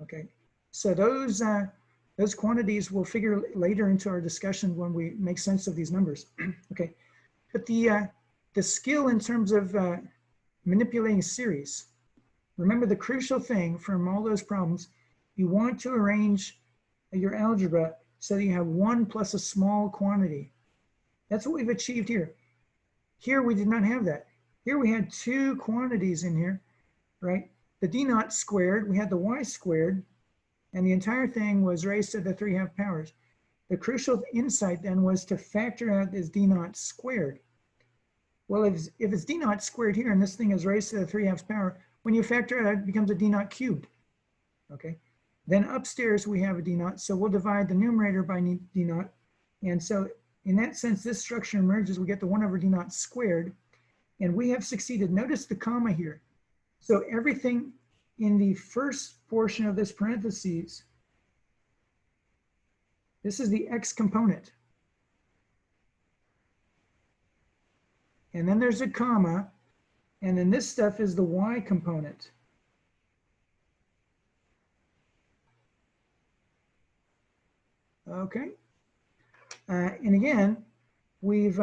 Okay, so those quantities will figure later into our discussion when we make sense of these numbers. Okay, but the skill in terms of manipulating series, remember the crucial thing from all those problems, you want to arrange your algebra so that you have 1 plus a small quantity. That's what we've achieved here. Here we did not have that. Here we had 2 quantities in here, right? The d naught squared, we had the y squared, and the entire thing was raised to the 3/2 powers. The crucial insight then was to factor out this d naught squared. Well, if it's d naught squared here and this thing is raised to the 3/2 power, when you factor it out, it becomes a d naught cubed. Okay. Then upstairs we have a d naught, so we'll divide the numerator by d naught. And so in that sense, this structure emerges, we get the 1 over d naught squared, and we have succeeded. Notice the comma here. So everything in the first portion of this parentheses, this is the x component. And then there's a comma, and then this stuff is the y component. Okay. And again, we've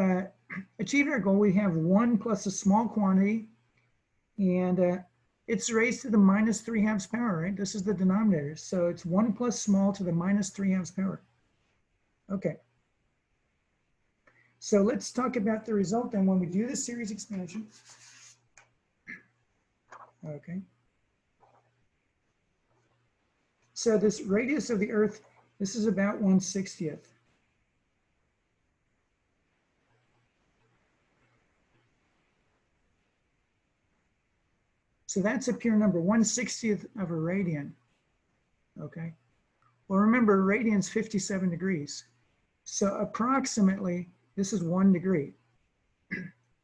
achieved our goal. We have 1 plus a small quantity, and it's raised to the minus 3/2 power, right? This is the denominator. So it's 1 plus small to the minus 3/2 power. Okay. So let's talk about the result then when we do the series expansion. Okay. So this radius of the Earth, this is about 1/60th. So that's a pure number, 1/60th of a radian. Okay. Well, remember, radian's 57 degrees. So approximately, this is 1 degree,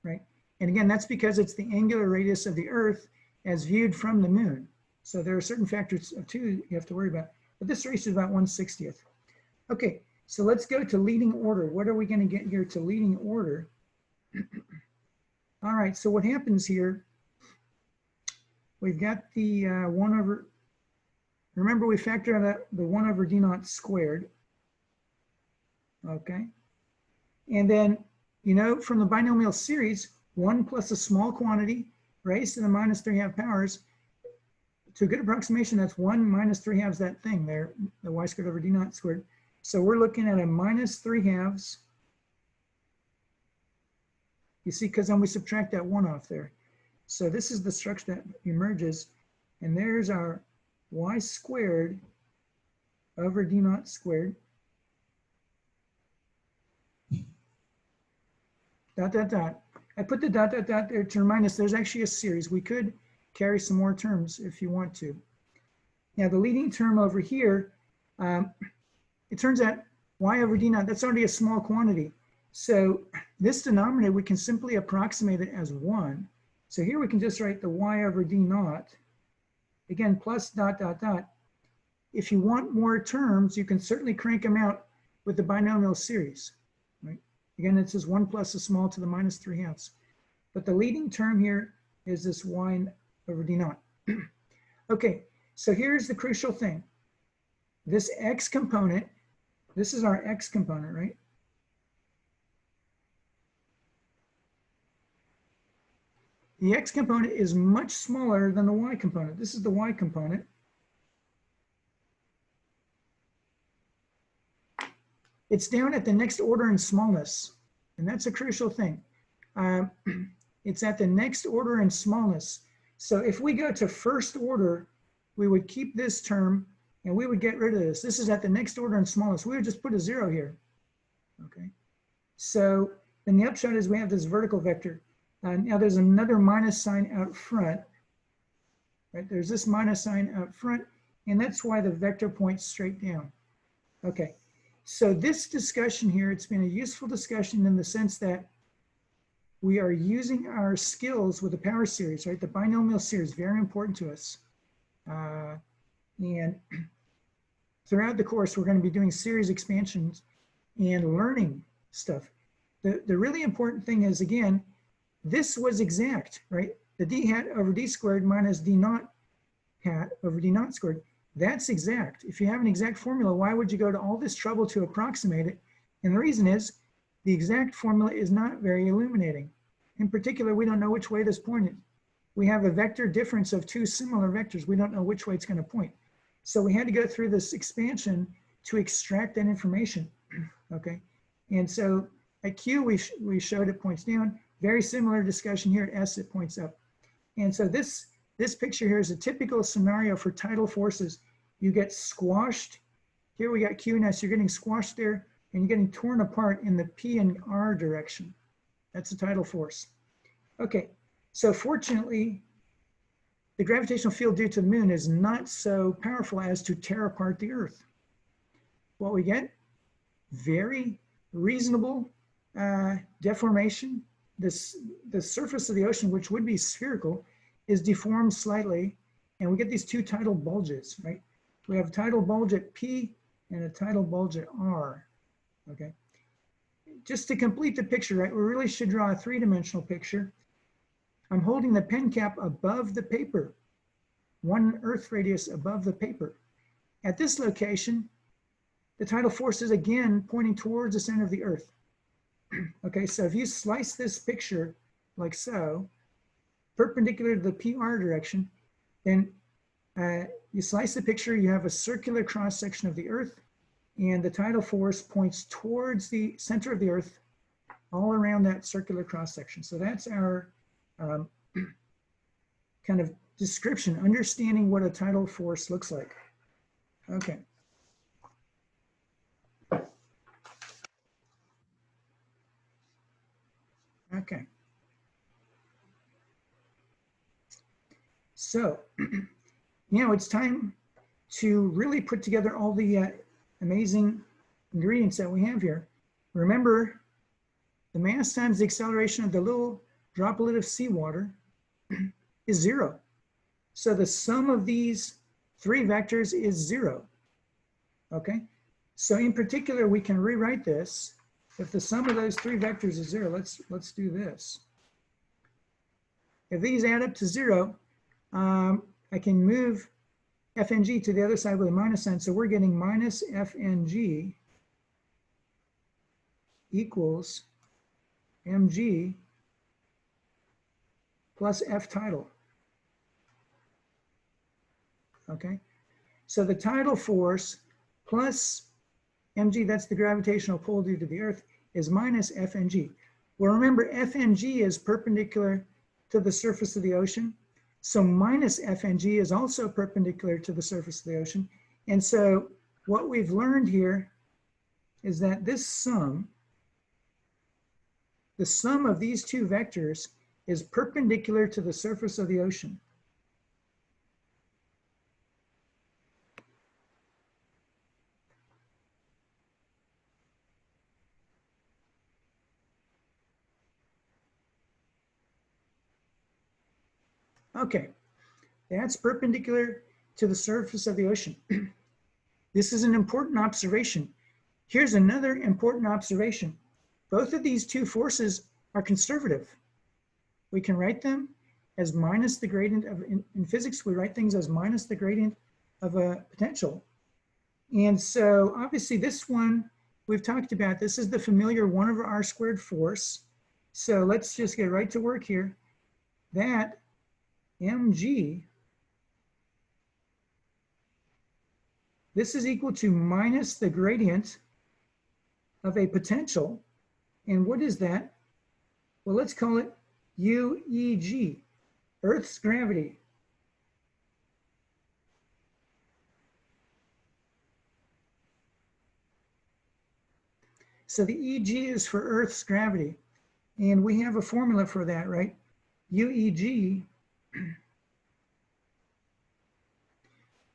right? And again, that's because it's the angular radius of the Earth as viewed from the moon. So there are certain factors of 2 you have to worry about. But this ratio is about 1/60th. Okay, so let's go to leading order. What are we going to get here to leading order? All right, so what happens here, we've got the 1 over, remember we factor out the 1 over d naught squared. Okay, and then, you know, from the binomial series, 1 plus a small quantity raised to the minus 3/2 powers. To a good approximation, that's 1 minus 3/2 that thing there, the y squared over d naught squared. So we're looking at a minus 3/2. You see, because then we subtract that 1 off there. So this is the structure that emerges, and there's our y squared over d naught squared. Dot, dot, dot. I put the dot, dot, dot there to remind us there's actually a series. We could carry some more terms if you want to. Now the leading term over here, it turns out y over d naught, that's already a small quantity. So this denominator, we can simply approximate it as 1. So here we can just write the y over d naught, again, plus dot, dot, dot. If you want more terms, you can certainly crank them out with the binomial series, right? Again, it says 1 plus a small to the minus 3/2. But the leading term here is this y over d naught. Okay, so here's the crucial thing. This x component, this is our x component, right? The x component is much smaller than the y component. This is the y component. It's down at the next order in smallness, and that's a crucial thing. It's at the next order in smallness. So if we go to first order, we would keep this term and we would get rid of this. This is at the next order in smallness. We would just put a 0 here. Okay. So then the upshot is we have this vertical vector. Now there's another minus sign out front, right? There's this minus sign out front, and that's why the vector points straight down. Okay, so this discussion here, it's been a useful discussion in the sense that we are using our skills with the power series, right? The binomial series, very important to us. And throughout the course, we're going to be doing series expansions and learning stuff. The really important thing is, again, this was exact, right? The d hat over d squared minus d naught hat over d naught squared, that's exact. If you have an exact formula, why would you go to all this trouble to approximate it? And the reason is the exact formula is not very illuminating. In particular, we don't know which way this pointed. We have a vector difference of two similar vectors. We don't know which way it's going to point. So we had to go through this expansion to extract that information, okay? And so at Q, we showed it points down. Very similar discussion here at S, it points up. And so this picture here is a typical scenario for tidal forces. You get squashed. Here we got Q now, so you're getting squashed there, and you're getting torn apart in the P and R direction. That's a tidal force. Okay, so fortunately, the gravitational field due to the moon is not so powerful as to tear apart the Earth. What we get, very reasonable deformation. The surface of the ocean, which would be spherical, is deformed slightly, and we get these two tidal bulges, right? We have a tidal bulge at P and a tidal bulge at R, okay? Just to complete the picture, right, we really should draw a three-dimensional picture. I'm holding the pen cap above the paper, 1 Earth radius above the paper. At this location, the tidal force is again pointing towards the center of the Earth. Okay, so if you slice this picture like so, perpendicular to the PR direction, then you slice the picture, you have a circular cross section of the Earth, and the tidal force points towards the center of the Earth all around that circular cross section. So that's our kind of description, understanding what a tidal force looks like. Okay. Okay. So now it's time to really put together all the amazing ingredients that we have here. Remember, the mass times the acceleration of the little droplet of seawater is 0. So the sum of these three vectors is 0. Okay? So in particular, we can rewrite this. If the sum of those three vectors is 0, let's do this. If these add up to 0, I can move FNG to the other side with a minus sign. So we're getting minus FNG equals mg plus F tidal. Okay, so the tidal force plus mg, that's the gravitational pull due to the Earth, is minus FNG. Well, remember, FNG is perpendicular to the surface of the ocean. So minus FNG is also perpendicular to the surface of the ocean. And so what we've learned here is that this sum, the sum of these two vectors, is perpendicular to the surface of the ocean. Okay, that's perpendicular to the surface of the ocean. This is an important observation. Here's another important observation. Both of these two forces are conservative. We can write them as minus the gradient of, in physics, we write things as minus the gradient of a potential. And so obviously this one, we've talked about, this is the familiar 1 over r squared force. So let's just get right to work here. That mg, this is equal to minus the gradient of a potential. And what is that? Well, let's call it UEG, Earth's gravity. So the EG is for Earth's gravity. And we have a formula for that, right? UEG,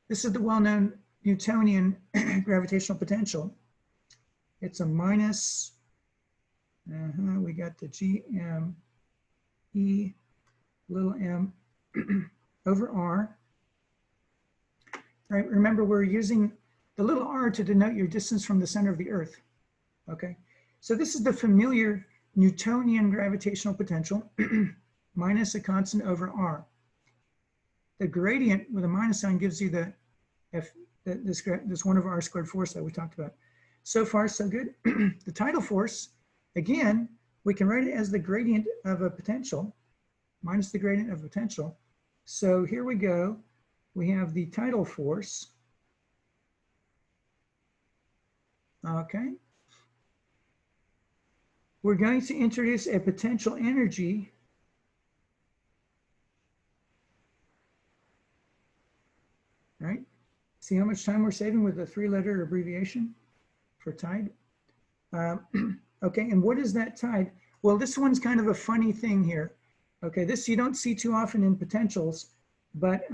this is the well-known Newtonian gravitational potential. It's a minus, we got the GM E little m over r. Right, remember we're using the little r to denote your distance from the center of the Earth. Okay, so this is the familiar Newtonian gravitational potential minus a constant over r. The gradient with a minus sign gives you the this 1 over r squared force that we talked about. So far, so good. The tidal force, again, we can write it as the gradient of a potential minus the gradient of potential. So here we go. We have the tidal force. Okay. We're going to introduce a potential energy right? See how much time we're saving with the 3-letter abbreviation for tide? Okay, and what is that tide? Well, this one's kind of a funny thing here. Okay, this you don't see too often in potentials, but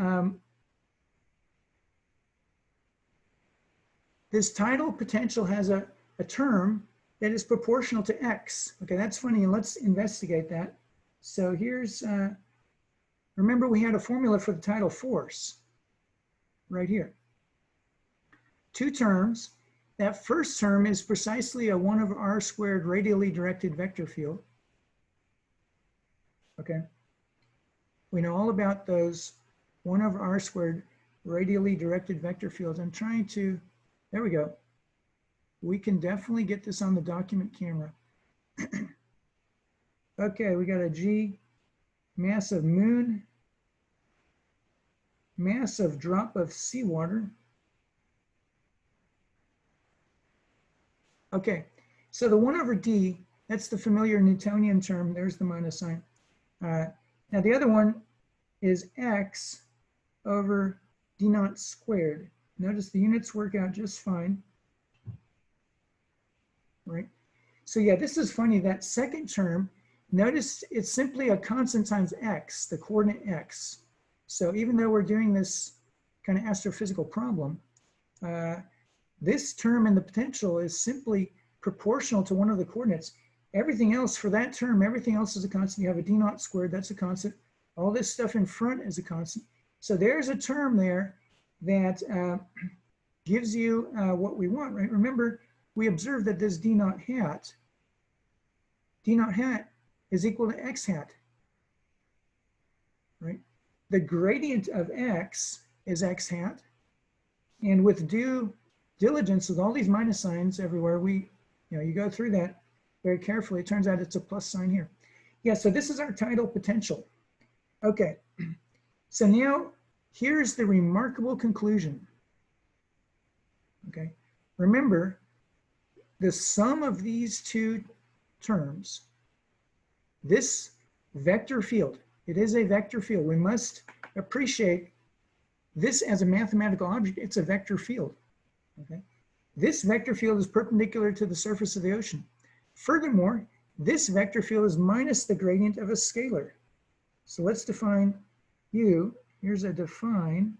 this tidal potential has a term that is proportional to x. Okay, that's funny, and let's investigate that. So here's, remember we had a formula for the tidal force right here. 2 terms. That first term is precisely a 1 over r squared radially directed vector field. Okay. We know all about those 1 over r squared radially directed vector fields. I'm trying to, there we go. We can definitely get this on the document camera. Okay, we got a G, mass of moon, mass of drop of seawater. Okay, so the 1 over d, that's the familiar Newtonian term. There's the minus sign. Now the other one is x over d naught squared. Notice the units work out just fine. Right? So yeah, this is funny. That second term, notice it's simply a constant times x, the coordinate x. So even though we're doing this kind of astrophysical problem, this term in the potential is simply proportional to one of the coordinates. Everything else for that term, everything else is a constant. You have a d naught squared, that's a constant. All this stuff in front is a constant. So there's a term there that gives you what we want, right? Remember, we observed that this d naught hat is equal to x hat, right? The gradient of x is x hat. And with due diligence, with all these minus signs everywhere, you go through that very carefully. It turns out it's a plus sign here. Yeah, so this is our tidal potential. Okay, so now here's the remarkable conclusion. Okay, remember the sum of these 2 terms, this vector field, it is a vector field. We must appreciate this as a mathematical object. It's a vector field. Okay, this vector field is perpendicular to the surface of the ocean. Furthermore, this vector field is minus the gradient of a scalar. So let's define U. Here's a define.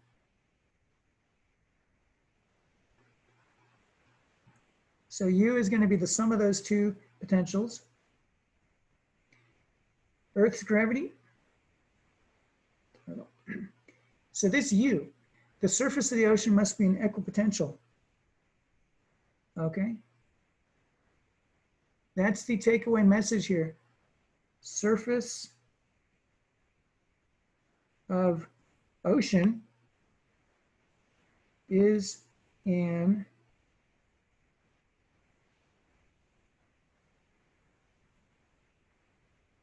So U is going to be the sum of those 2 potentials. Earth's gravity. So this U, the surface of the ocean must be an equipotential. Okay. That's the takeaway message here. Surface of ocean is an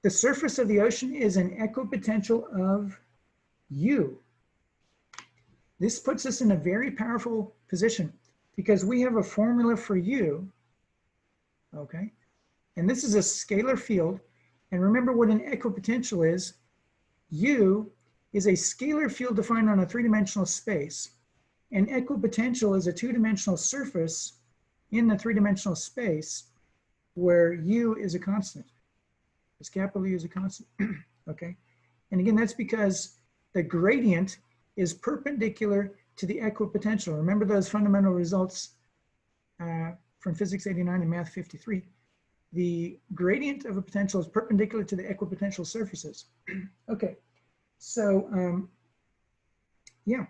the surface of the ocean is an equipotential of U. This puts us in a very powerful position because we have a formula for U, okay? And this is a scalar field. And remember what an equipotential is. U is a scalar field defined on a 3-dimensional space. An equipotential is a 2-dimensional surface in the 3-dimensional space where U is a constant. because capital U is a constant. Okay. And again, that's because the gradient is perpendicular to the equipotential. Remember those fundamental results from Physics 89 and Math 53. The gradient of a potential is perpendicular to the equipotential surfaces. Okay, so yeah,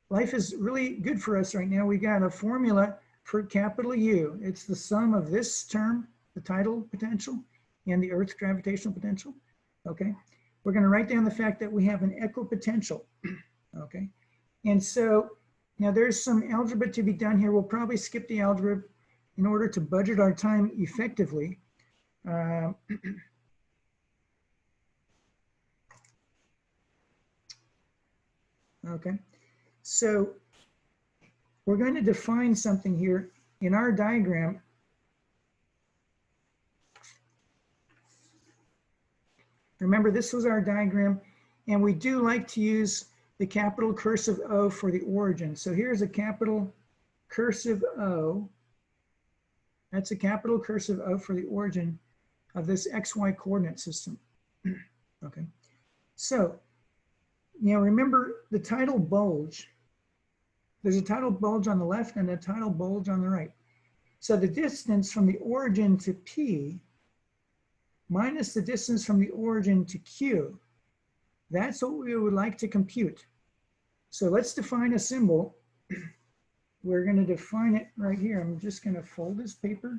life is really good for us right now. We got a formula for capital U. It's the sum of this term, the tidal potential, and the Earth's gravitational potential. Okay, we're going to write down the fact that we have an equipotential. Okay, and so now there's some algebra to be done here. We'll probably skip the algebra in order to budget our time effectively. Okay, so we're going to define something here in our diagram. Remember, this was our diagram, and we do like to use the capital cursive O for the origin. So here's a capital cursive O. That's a capital cursive O for the origin of this XY coordinate system. Okay, so now remember the tidal bulge. There's a tidal bulge on the left and a tidal bulge on the right. So the distance from the origin to P minus the distance from the origin to Q, that's what we would like to compute. So let's define a symbol. We're going to define it right here. I'm just going to fold this paper.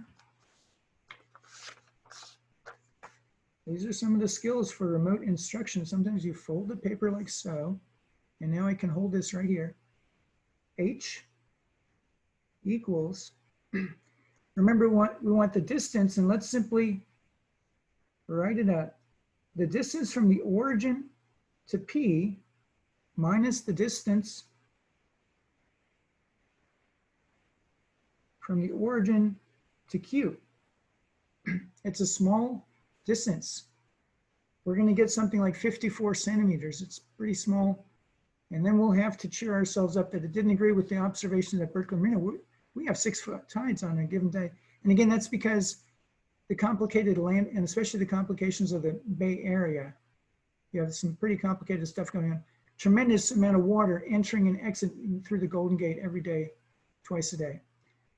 These are some of the skills for remote instruction. Sometimes you fold the paper like so, and now I can hold this right here. H equals, remember we want the distance, and let's simply write it out. The distance from the origin to P minus the distance from the origin to Q. It's a small distance. We're going to get something like 54 centimeters. It's pretty small. And then we'll have to cheer ourselves up that it didn't agree with the observations at Berkeley Marina. We have 6-foot tides on a given day. And again, that's because the complicated land, and especially the complications of the Bay Area, you have some pretty complicated stuff going on. Tremendous amount of water entering and exiting through the Golden Gate every day, twice a day.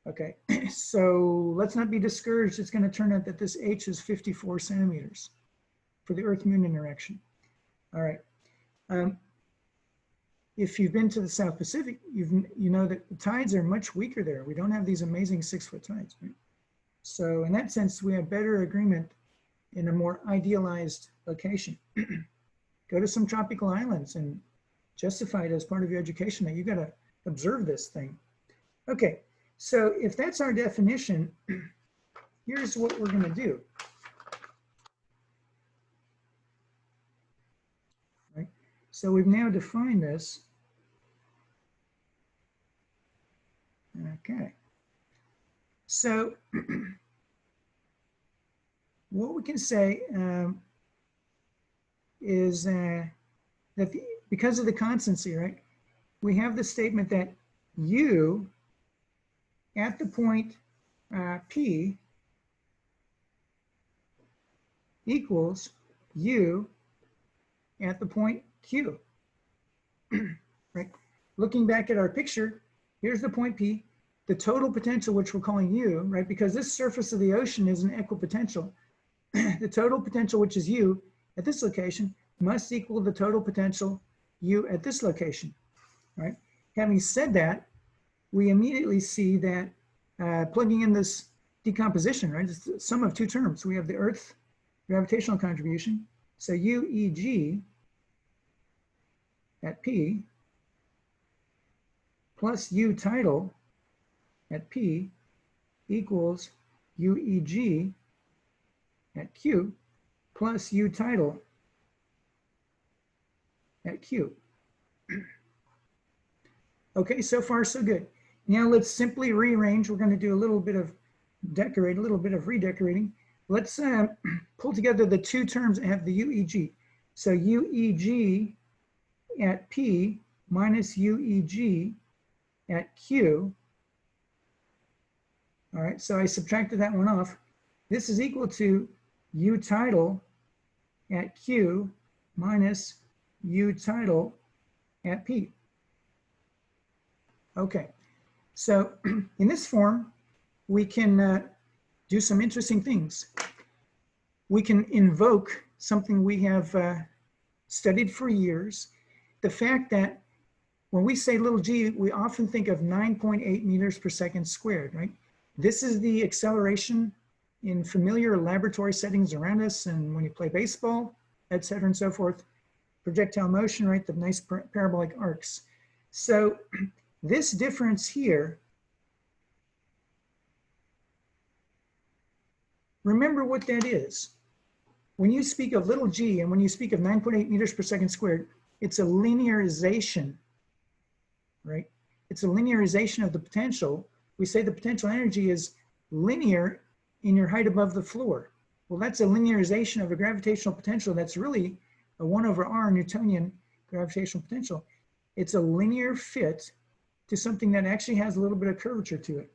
Okay, so let's not be discouraged. It's going to turn out that this H is 54 centimeters for the Earth-Moon interaction. All right. If you've been to the South Pacific, you know that the tides are much weaker there. We don't have these amazing 6-foot tides, right? So in that sense, we have better agreement in a more idealized location. Go to some tropical islands and justify it as part of your education that you got to observe this thing. Okay, so if that's our definition, here's what we're going to do. Right? So we've now defined this. Okay. So what we can say is that because of the constancy, right, we have the statement that U at the point P equals U at the point Q. Right? Looking back at our picture, here's the point P. The total potential, which we're calling U, right? Because this surface of the ocean is an equipotential. The total potential, which is U at this location, must equal the total potential U at this location, right? Having said that, we immediately see that plugging in this decomposition, right? It's the sum of two terms. We have the Earth gravitational contribution. So UEG at P plus U tidal at P equals UEG at Q plus U tidal at Q. Okay, so far so good. Now let's simply rearrange. We're going to do a little bit of redecorating. Let's pull together the two terms that have the UEG. So UEG at P minus UEG at Q. All right, so I subtracted that one off. This is equal to U tidal at Q minus U tidal at P. Okay, so in this form, we can do some interesting things. We can invoke something we have studied for years, the fact that when we say little g, we often think of 9.8 meters per second squared, right? This is the acceleration in familiar laboratory settings around us, and when you play baseball, et cetera and so forth, projectile motion, right, the nice parabolic arcs. So this difference here, remember what that is. When you speak of little g and when you speak of 9.8 meters per second squared, it's a linearization, right? It's a linearization of the potential. We say the potential energy is linear in your height above the floor. Well, that's a linearization of a gravitational potential that's really a 1/r Newtonian gravitational potential. It's a linear fit to something that actually has a little bit of curvature to it.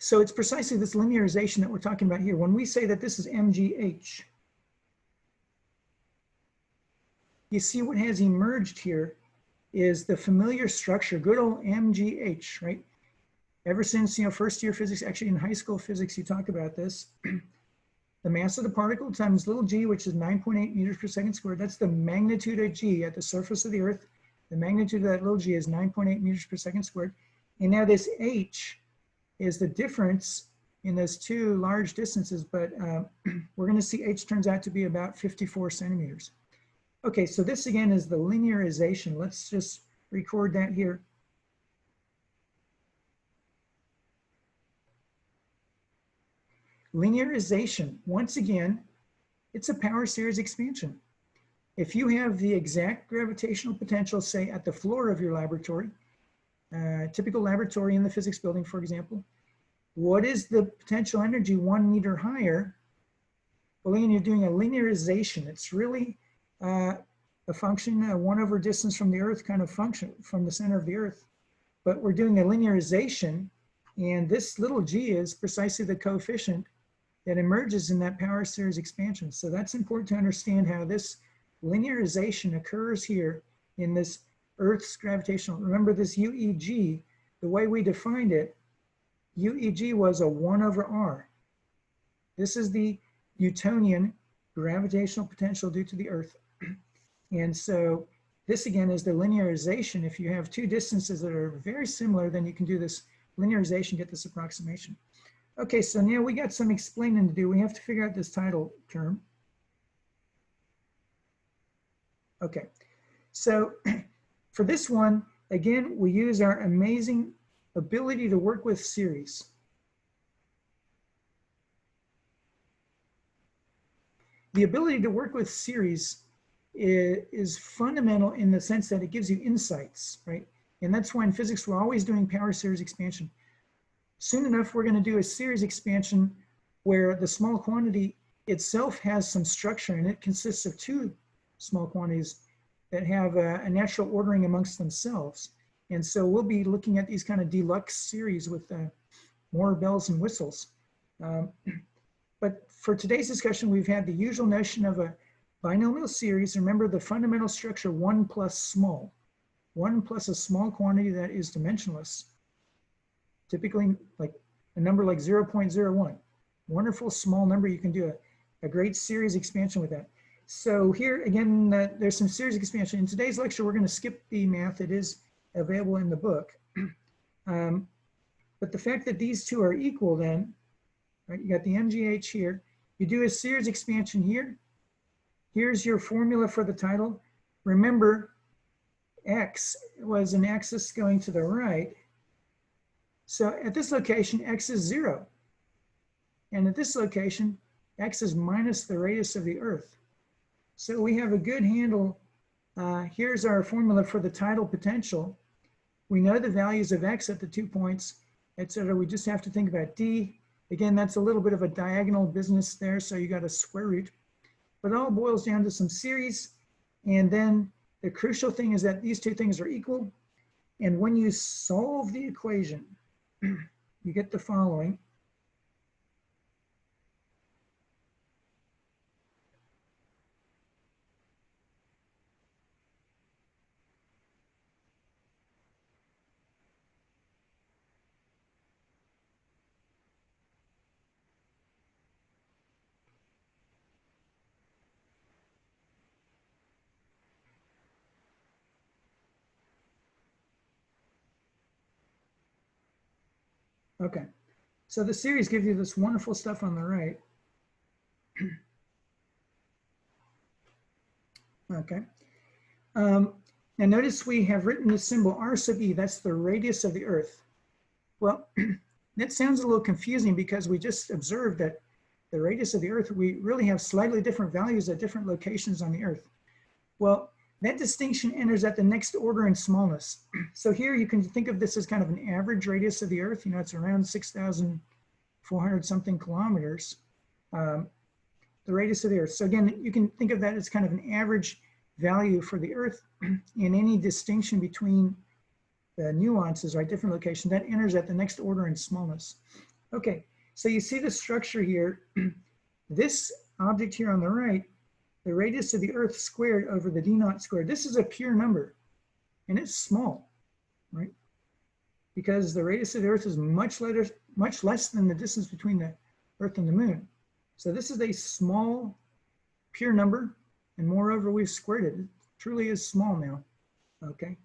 So it's precisely this linearization that we're talking about here. When we say that this is MGH, you see what has emerged here is the familiar structure, good old MGH, right? Ever since, first year physics, actually in high school physics, you talk about this. The mass of the particle times little g, which is 9.8 meters per second squared. That's the magnitude of g at the surface of the Earth. The magnitude of that little g is 9.8 meters per second squared. And now this h is the difference in those two large distances, but we're going to see h turns out to be about 54 centimeters. Okay, so this again is the linearization. Let's just record that here. Linearization, once again, it's a power series expansion. If you have the exact gravitational potential, say at the floor of your laboratory, typical laboratory in the physics building, for example, what is the potential energy 1 meter higher? Well, again, you're doing a linearization. It's really a function, a 1/r distance from the Earth kind of function from the center of the Earth. But we're doing a linearization, and this little g is precisely the coefficient that emerges in that power series expansion. So that's important to understand how this linearization occurs here in this Earth's gravitational. Remember this UEG, the way we defined it, UEG was a 1/r. This is the Newtonian gravitational potential due to the Earth. And so this again is the linearization. If you have two distances that are very similar, then you can do this linearization, get this approximation. Okay, so now we got some explaining to do. We have to figure out this tidal term. Okay, so for this one, again, we use our amazing ability to work with series. The ability to work with series is fundamental in the sense that it gives you insights, right? And that's why in physics, we're always doing power series expansion. Soon enough, we're going to do a series expansion where the small quantity itself has some structure, and it consists of two small quantities that have a natural ordering amongst themselves. And so we'll be looking at these kind of deluxe series with more bells and whistles. But for today's discussion, we've had the usual notion of a binomial series. Remember the fundamental structure, 1 plus small. 1 plus a small quantity that is dimensionless. Typically like a number like 0.01. Wonderful small number. You can do a great series expansion with that. So here again, there's some series expansion. In today's lecture, we're going to skip the math. It is available in the book. But the fact that these two are equal then, right, you got the MGH here. You do a series expansion here. Here's your formula for the tidal. Remember, x was an axis going to the right. So at this location, x is 0. And at this location, x is minus the radius of the Earth. So we have a good handle. Here's our formula for the tidal potential. We know the values of x at the 2 points, etc. We just have to think about d. Again, that's a little bit of a diagonal business there, so you got a square root. But it all boils down to some series. And then the crucial thing is that these two things are equal. And when you solve the equation, you get the following. Okay, so the series gives you this wonderful stuff on the right. Okay. Now notice we have written the symbol R sub E, that's the radius of the Earth. Well, that sounds a little confusing because we just observed that the radius of the Earth, we really have slightly different values at different locations on the Earth. Well, that distinction enters at the next order in smallness. So here you can think of this as kind of an average radius of the Earth. You know, it's around 6,400 something kilometers, the radius of the Earth. So again, you can think of that as kind of an average value for the Earth, and any distinction between the nuances, right, different locations, that enters at the next order in smallness. Okay, so you see the structure here. This object here on the right, the radius of the Earth squared over the d0 squared, this is a pure number, and it's small, right? Because the radius of the Earth is much less than the distance between the Earth and the Moon. So this is a small, pure number, and moreover, we've squared it. It truly is small now, okay?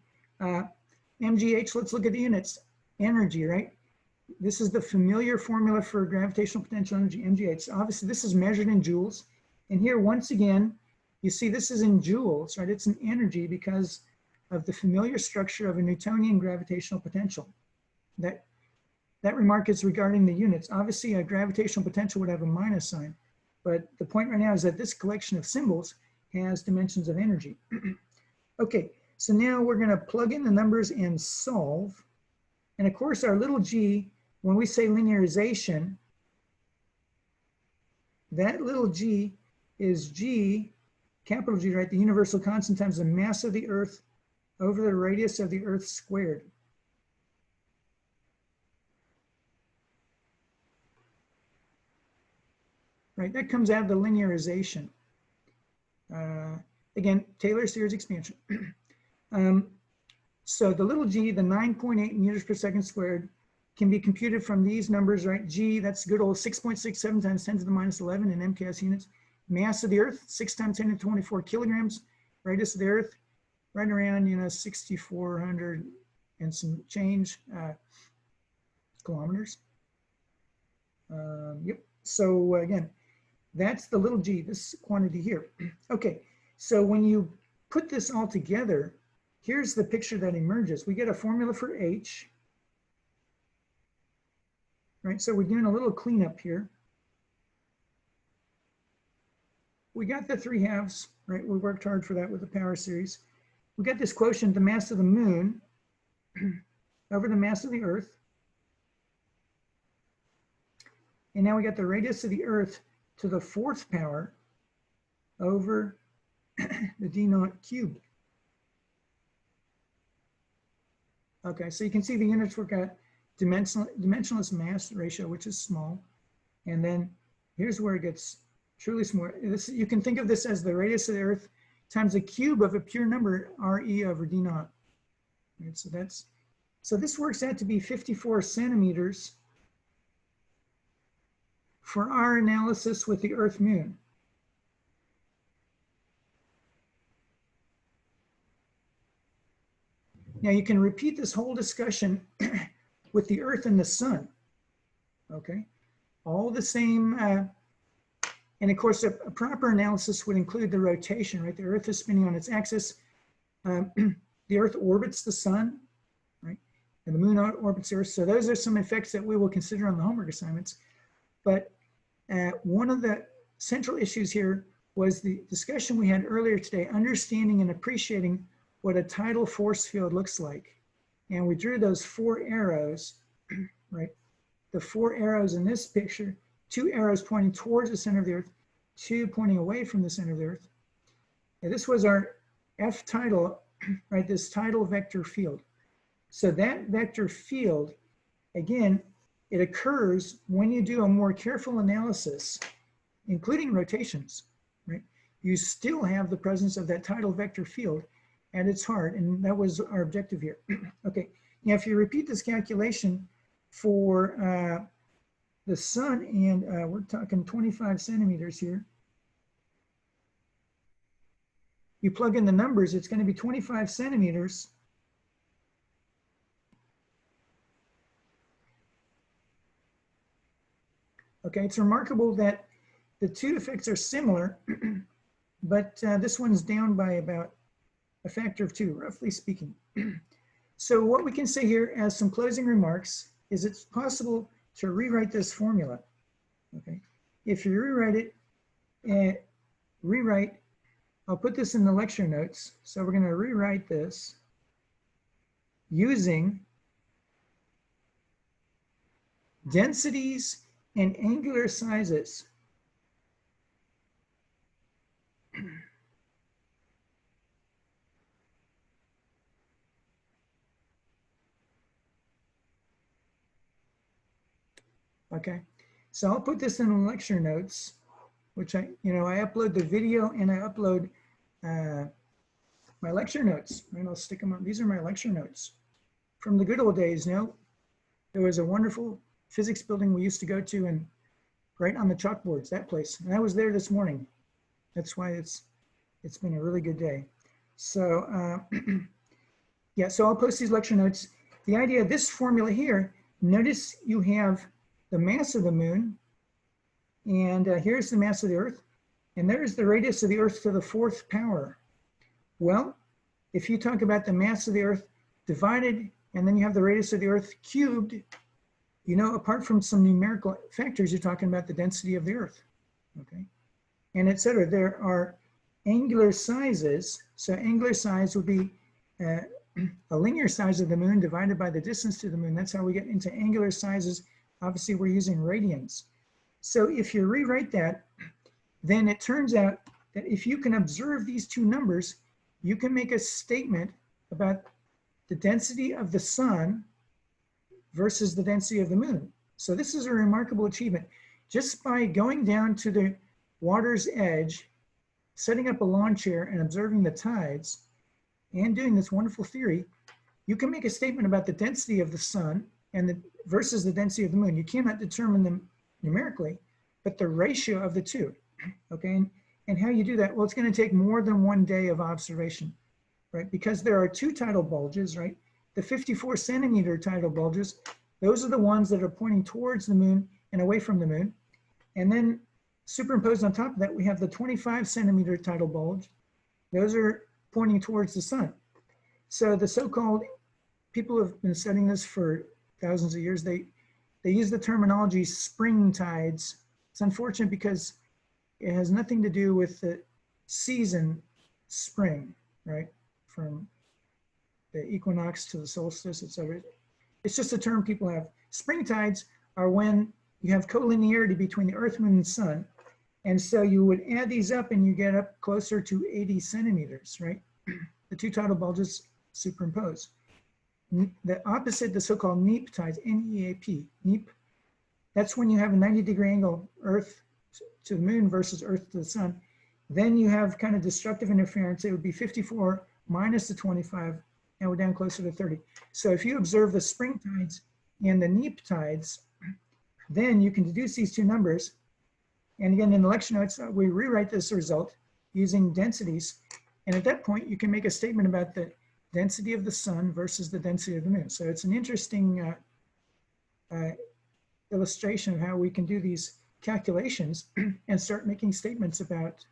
MGH, let's look at the units. Energy, right? This is the familiar formula for gravitational potential energy, MGH. Obviously, this is measured in joules. And here, once again, you see this is in joules, right? It's an energy because of the familiar structure of a Newtonian gravitational potential. That remark is regarding the units. Obviously, a gravitational potential would have a minus sign. But the point right now is that this collection of symbols has dimensions of energy. Okay, so now we're going to plug in the numbers and solve. And of course, our little g, when we say linearization, that little g is g, capital G, right? The universal constant times the mass of the Earth over the radius of the Earth squared. Right, that comes out of the linearization. Again, Taylor series expansion. So the little g, the 9.8 meters per second squared, can be computed from these numbers, right? G, that's good old 6.67 times 10 to the minus 11 in MKS units. Mass of the Earth, 6 times 10 to the 24 kilograms. Radius of the Earth, right around, 6,400 and some change kilometers. Yep, so again, that's the little g, this quantity here. Okay, so when you put this all together, here's the picture that emerges. We get a formula for H, right? So we're doing a little cleanup here. We got the 3/2, right? We worked hard for that with the power series. We got this quotient, the mass of the Moon over the mass of the Earth. And now we got the radius of the Earth to the 4th power over the d0 cubed. Okay, so you can see the units work out dimensionless mass ratio, which is small. And then here's where it gets truly small. You can think of this as the radius of the Earth times the cube of a pure number, RE over d0. Right, so this works out to be 54 centimeters for our analysis with the Earth Moon. Now you can repeat this whole discussion with the Earth and the Sun, okay? All the same, and of course a proper analysis would include the rotation, right? The Earth is spinning on its axis. The Earth orbits the Sun, right? And the Moon orbits the Earth. So those are some effects that we will consider on the homework assignments. But one of the central issues here was the discussion we had earlier today, understanding and appreciating what a tidal force field looks like. And we drew those 4 arrows, right? The 4 arrows in this picture, 2 arrows pointing towards the center of the Earth, 2 pointing away from the center of the Earth. And this was our F tidal, right? This tidal vector field. So that vector field, again, it occurs when you do a more careful analysis, including rotations, right? You still have the presence of that tidal vector field at its heart, and that was our objective here. Okay, now if you repeat this calculation for the sun, and we're talking 25 centimeters here, you plug in the numbers, it's going to be 25 centimeters. Okay, it's remarkable that the two effects are similar, but this one's down by about a factor of 2, roughly speaking. So what we can say here as some closing remarks is it's possible to rewrite this formula. Okay, if you rewrite it, I'll put this in the lecture notes. So we're going to rewrite this using densities and angular sizes. Okay, so I'll put this in the lecture notes, which I upload the video and I upload my lecture notes, and I'll stick them on. These are my lecture notes from the good old days. There was a wonderful physics building we used to go to, and right on the chalkboards, that place. And I was there this morning. That's why it's been a really good day. So yeah, so I'll post these lecture notes. The idea of this formula here, notice you have the mass of the moon, and here's the mass of the Earth, and there's the radius of the Earth to the 4th power. Well, if you talk about the mass of the Earth divided, and then you have the radius of the Earth cubed, apart from some numerical factors, you're talking about the density of the Earth, okay? And et cetera. There are angular sizes. So angular size would be a linear size of the moon divided by the distance to the moon. That's how we get into angular sizes. Obviously, we're using radians. So if you rewrite that, then it turns out that if you can observe these two numbers, you can make a statement about the density of the sun versus the density of the moon. So this is a remarkable achievement. Just by going down to the water's edge, setting up a lawn chair and observing the tides, and doing this wonderful theory, you can make a statement about the density of the sun and versus the density of the moon. You cannot determine them numerically, but the ratio of the two, okay? And how you do that? Well, it's going to take more than one day of observation, right? Because there are two tidal bulges, right? The 54 centimeter tidal bulges, those are the ones that are pointing towards the moon and away from the moon. And then superimposed on top of that, we have the 25 centimeter tidal bulge. Those are pointing towards the sun. So the so-called, people have been studying this for thousands of years, they use the terminology spring tides. It's unfortunate because it has nothing to do with the season spring, right? From the equinox to the solstice, etc. It's just a term people have. Spring tides are when you have collinearity between the Earth, Moon, and Sun. And so you would add these up and you get up closer to 80 centimeters, right? The two tidal bulges superimpose. The opposite, the so-called neap tides, N-E-A-P, neap, that's when you have a 90-degree angle Earth to the moon versus Earth to the sun. Then you have kind of destructive interference. It would be 54 minus the 25, and we're down closer to 30. So if you observe the spring tides and the neap tides, then you can deduce these two numbers. And again, in the lecture notes, we rewrite this result using densities. And at that point, you can make a statement about the density of the sun versus the density of the moon. So it's an interesting illustration of how we can do these calculations and start making statements about,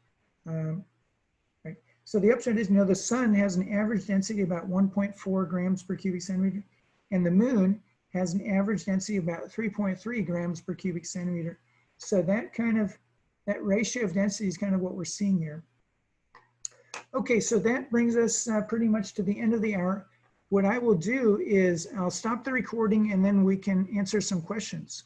right? So the upshot is, the sun has an average density about 1.4 grams per cubic centimeter, and the moon has an average density of about 3.3 grams per cubic centimeter. So that ratio of density is kind of what we're seeing here. Okay, so that brings us pretty much to the end of the hour. What I will do is I'll stop the recording and then we can answer some questions.